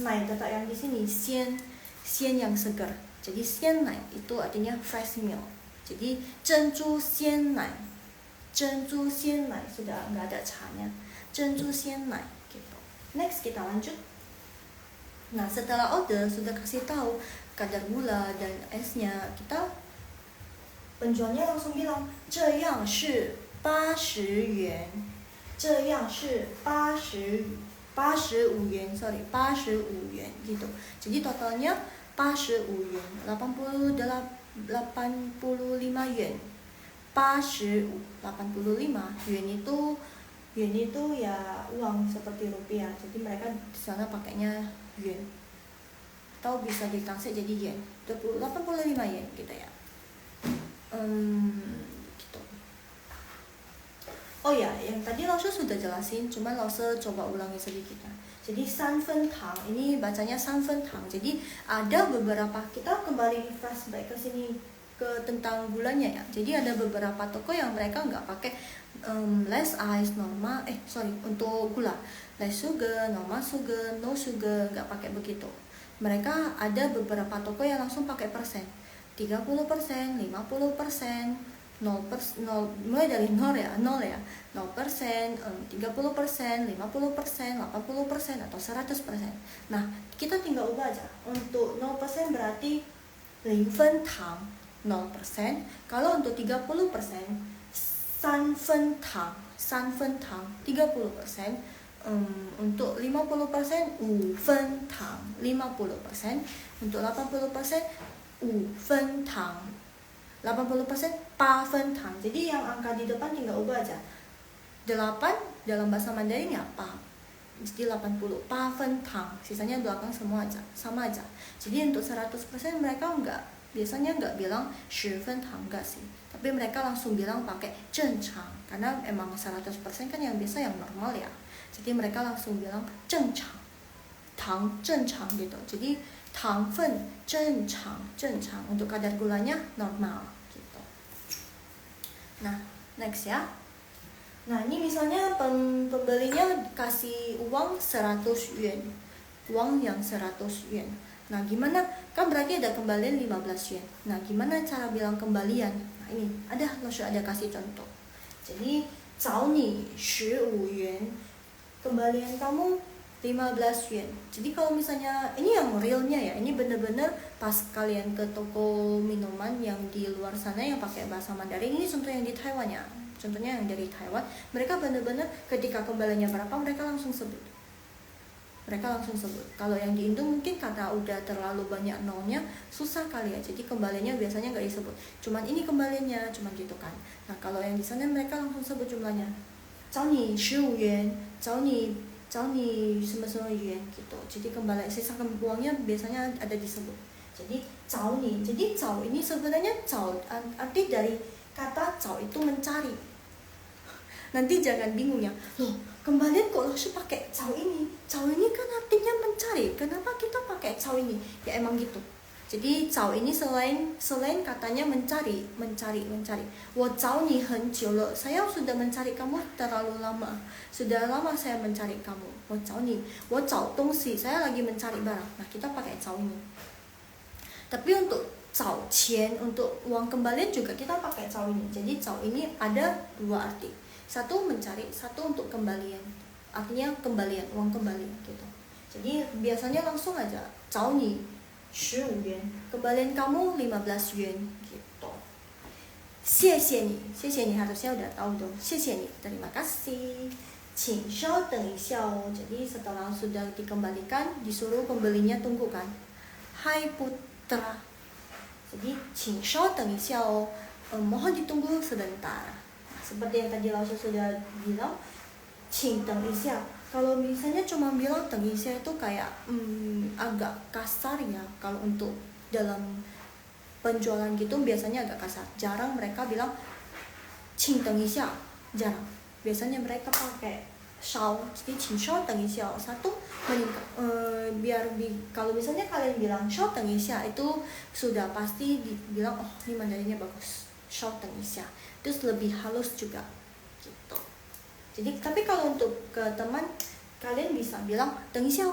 Nai tetap yang di sini, xian yang segar. Jadi xian nai itu artinya fresh milk. Jadi zhenju xian nai sudah nggak ada cha-nya. Zhenju xian nai gitu. Next kita lanjut. Nah, setelah order sudah kasih tahu kadar gula dan esnya, penjualnya langsung bilang 这样是80元，这样是85元gitu. Jadi totalnya 85 yuan, 85 yuan. 85 yuan itu ya uang seperti rupiah. Jadi mereka di sana pakainya yuan. Atau bisa ditranslate jadi yen. 85 yen gitu ya. Gitu. Oh ya, yang tadi Laushe sudah jelasin, cuman Laushe coba ulangi sedikit ya. Jadi sanfen tang ini bacanya sanfen tang. Jadi ada beberapa, kita kembali flashback ke sini ke tentang gulanya ya. Jadi ada beberapa toko yang mereka nggak pakai less ice normal, untuk gula less sugar, normal sugar, no sugar, nggak pakai begitu. Mereka ada beberapa toko yang langsung pakai persen. 30%, 50%, 0, mulai dari 0 ya, 0%, 30%, 50%, 80% atau 100%. Nah, kita tinggal ubah aja. Untuk 0% berarti 0分糖 0%. Kalau untuk 30%, 3分糖 30%. Untuk 50% 5分糖 50%. Untuk 80% 5分糖 80% 8分糖. Jadi yang angka di depan tinggal ubah aja. 8 dalam bahasa Mandarin ya 8. Jadi 80 8分糖. Sisanya belakang semua aja, sama aja. Jadi untuk 100% mereka biasanya enggak bilang 10分糖 enggak sih. Tapi mereka langsung bilang pakai 正常 karena emang 100% kan yang biasa yang normal ya. Jadi mereka langsung bilang 正常 糖 正常 gitu. Jadi 糖分正常 untuk kadar gulanya normal gitu. Nah, next ya. Nah, ini misalnya pembelinya kasih uang 100 yuan. Uang yang 100 yuan. Nah, gimana? Kan berarti ada kembalian 15 yuan. Nah, gimana cara bilang kembalian? Nah, ini ada kasih contoh. Jadi, 找你15元. Kembalian kamu 15 yuan. Jadi kalau misalnya ini yang realnya ya, ini bener-bener pas kalian ke toko minuman yang di luar sana yang pakai bahasa Mandarin, ini contoh yang di Taiwan ya. Contohnya yang dari Taiwan, mereka bener-bener ketika kembaliannya berapa mereka langsung sebut. Kalau yang di Indo mungkin karena udah terlalu banyak nolnya, susah kali ya. Jadi kembaliannya biasanya nggak disebut. Cuman ini kembaliannya, cuman gitu kan. Nah, kalau yang di sana mereka langsung sebut jumlahnya. 找你15元, 找你什么什么元gitu. Jadi kembali sisa uangnya biasanya ada disebut. Jadi 找你. Jadi 找 ini sebenarnya 找 arti dari kata 找 itu mencari. Nanti jangan bingung ya. Loh, kembalian kok langsung pakai 找 ini? 找 ini kan artinya mencari. Kenapa kita pakai 找 ini? Ya emang gitu. Jadi 找 ini selain katanya mencari. 我找你很久了. Saya sudah mencari kamu terlalu lama. Sudah lama saya mencari kamu. 我找你. 我找东西. Saya lagi mencari barang. Nah, kita pakai 找 ini. Tapi untuk 找钱, untuk uang kembalian juga kita pakai 找 ini. Jadi 找 ini ada dua arti. Satu mencari, satu untuk kembalian. Artinya kembalian, uang kembalian gitu. Jadi biasanya langsung aja 找你15元, kembalian kamu 15 yuan gitu. 谢谢你 harusnya udah tahu dong. 谢谢你, terima kasih. 请稍等一下哦. Jadi setelah sudah dikembalikan, disuruh pembelinya tunggu kan. Hai putra. Jadi 请稍等一下哦. Mohon ditunggu sebentar. Nah, seperti yang tadi Laosu sudah bilang, 请等一下. Kalau misalnya cuma bilang 等一下 itu kayak agak kasar ya. Kalau untuk dalam penjualan gitu biasanya agak kasar. Jarang mereka bilang 请等一下, jarang. Biasanya mereka pakai 稍. Jadi 请稍等一下. Satu meningkat. Kalau misalnya kalian bilang 稍等一下, itu sudah pasti dibilang oh ini Mandarinnya bagus. 稍等一下. Terus lebih halus juga gitu. Jadi tapi kalau untuk ke teman kalian bisa bilang 等一下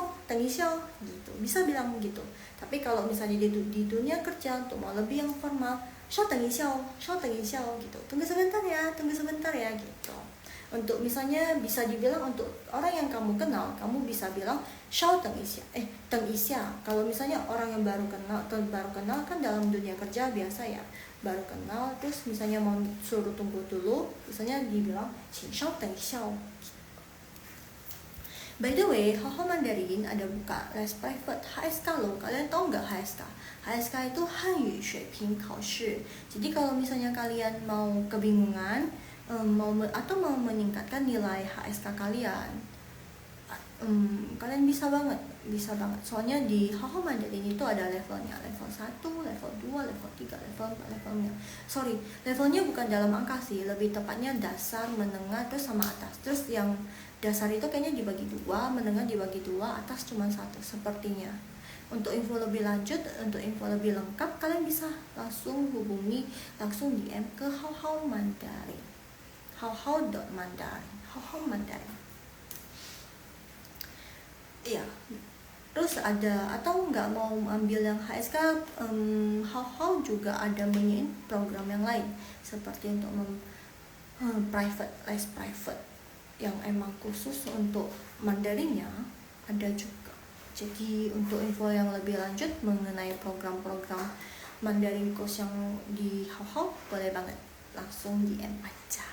gitu. Bisa bilang gitu. Tapi kalau misalnya di dunia kerja untuk mau lebih yang formal, 稍等一下gitu. Tunggu sebentar ya gitu. Untuk misalnya bisa dibilang untuk orang yang kamu kenal, kamu bisa bilang 稍等一下. 等一下. Kalau misalnya orang yang baru kenal kan dalam dunia kerja biasa ya. Baru kenal terus misalnya mau suruh tunggu dulu, misalnya dibilang 请稍等一下. By the way, Haho Mandarin ada buka les private HSK loh. Kalian tahu nggak HSK? HSK itu Hanyu Shuiping Kaoshi. Jadi kalau misalnya kalian mau kebingungan mau meningkatkan nilai HSK kalian, kalian bisa banget. Soalnya di Haho Mandarin itu ada levelnya, level 1, level 2, level 3, level 4, levelnya. Levelnya bukan dalam angka sih, lebih tepatnya dasar, menengah, terus sama atas. Terus yang dasar itu kayaknya dibagi 2, menengah dibagi 2, atas cuma 1 sepertinya. Untuk info lebih lanjut, untuk info lebih lengkap, kalian bisa langsung hubungi, langsung DM ke Haho Mandarin. Haho.mandarin. Iya. Terus ada atau nggak mau ambil yang HSK, How juga ada menyin program yang lain seperti untuk private, les private yang emang khusus untuk Mandarinnya ada juga. Jadi untuk info yang lebih lanjut mengenai program-program Mandarin course yang di How boleh banget langsung DM aja.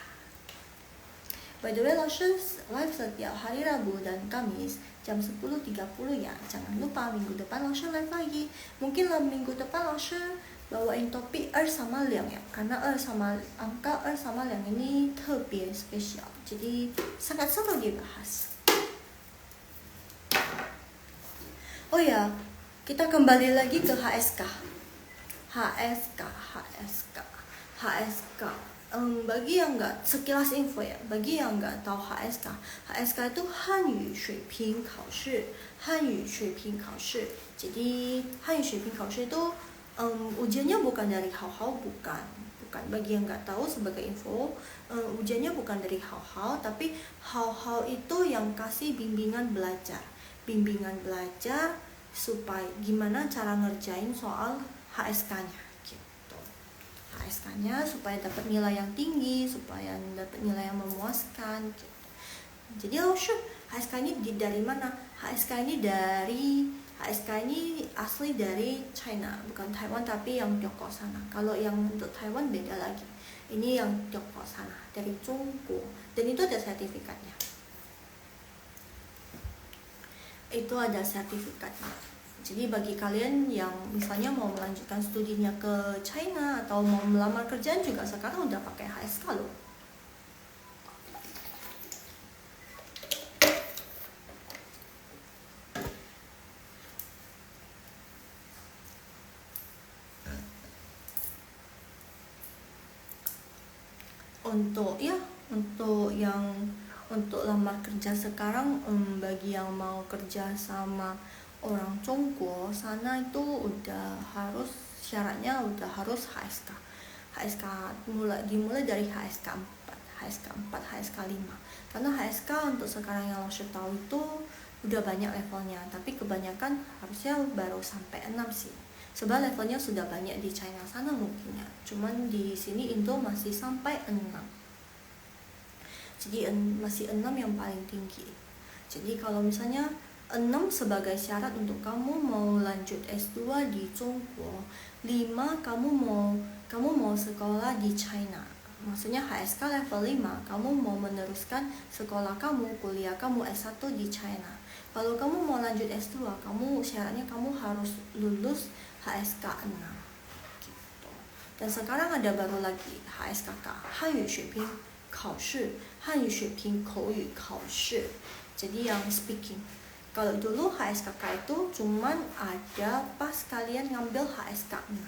By the way, 老师 live setiap hari Rabu dan Kamis jam 10.30 ya. Jangan lupa minggu depan 老师 live lagi. Mungkin minggu depan 老师 bawain topik 2 sama 2 ya. Karena angka 2 sama 2 ini 特别 spesial. Jadi sangat seru dibahas. Oh ya, kita kembali lagi ke HSK. Bagi yang nggak, sekilas info ya, bagi yang nggak tahu HSK itu Hanyu 水平考试. Jadi Hanyu 水平考试 itu ujiannya bukan dari How, bukan. Bagi yang nggak tahu sebagai info, ujiannya bukan dari How, tapi How itu yang kasih bimbingan belajar supaya gimana cara ngerjain soal HSK-nya gitu. HSK-nya supaya dapat nilai yang tinggi, supaya dapat nilai yang memuaskan gitu. Jadi HSK ini dari mana? HSK ini asli dari China, bukan Taiwan, tapi yang Tiongkok sana. Kalau yang untuk Taiwan beda lagi. Ini yang Tiongkok sana, dari Zhongguo. Dan itu ada sertifikatnya. Jadi bagi kalian yang misalnya mau melanjutkan studinya ke China atau mau melamar kerjaan juga sekarang udah pakai HSK loh. Untuk lamar kerja sekarang, bagi yang mau kerja sama orang Zhongguo sana itu udah harus, syaratnya udah harus HSK dimulai dari HSK 4, HSK 5. Karena HSK untuk sekarang yang lo tahu itu udah banyak levelnya, tapi kebanyakan harusnya baru sampai 6 sih. Sebab levelnya sudah banyak di China sana mungkin ya, cuman di sini Indo masih sampai 6. Jadi masih 6 yang paling tinggi. Jadi kalau misalnya 6 sebagai syarat untuk kamu mau lanjut S2 di Zhongguo, 5 kamu mau sekolah di China. Maksudnya HSK level 5, kamu mau meneruskan sekolah kamu, kuliah kamu S1 di China. Kalau kamu mau lanjut S2, syaratnya kamu harus lulus HSK 6 gitu. Dan sekarang ada baru lagi HSKK, Hanyu 水平考试, Hanyu 水平口语考试. Jadi yang speaking. Kalau dulu HSKK itu cuman ada pas kalian ngambil HSK 6.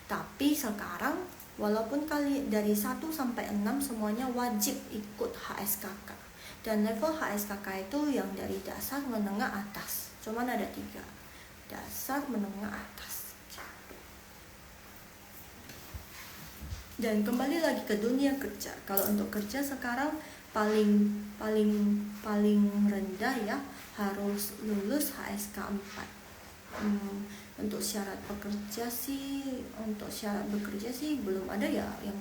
Tapi sekarang walaupun kalian dari 1 sampai 6 semuanya wajib ikut HSKK. Dan level HSKK itu yang dari dasar, menengah, atas. Cuman ada 3. Dasar, menengah, atas. Dan kembali lagi ke dunia kerja. Kalau untuk kerja sekarang paling rendah ya harus lulus HSK 4. Untuk syarat bekerja sih belum ada ya yang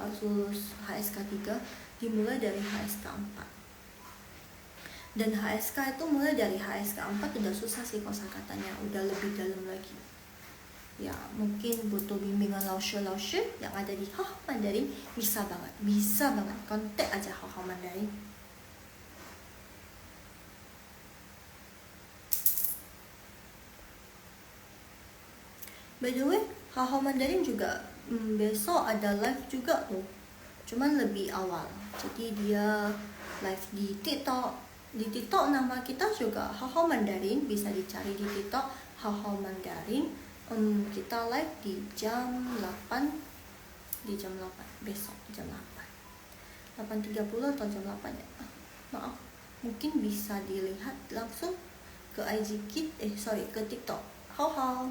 harus lulus HSK 3, dimulai dari HSK 4. Dan HSK itu mulai dari HSK 4 udah susah sih kosakatanya, udah lebih dalam lagi. Ya mungkin butuh bimbingan laushe yang ada di How Mandarin, bisa banget kontak aja How Mandarin. By the way, How Mandarin juga besok ada live juga tuh, cuman lebih awal. Jadi dia live di TikTok. Di TikTok nama kita juga How Mandarin, bisa dicari di TikTok How Mandarin. Kita live di jam 8 besok jam 8.30 atau jam 8 ya. Maaf, mungkin bisa dilihat langsung ke IG ke TikTok How.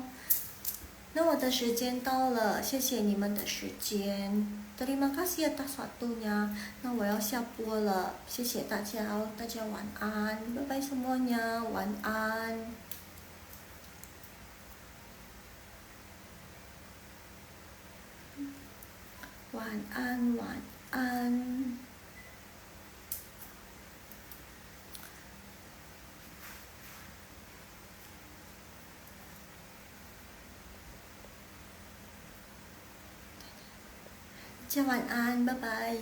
那我的时间到了，谢谢你们的时间。Terima kasih atas waktunya。那我要下播了，谢谢大家哦，大家晚安，拜拜semuanya，晚安，晚安，晚安。大家晚安，拜拜。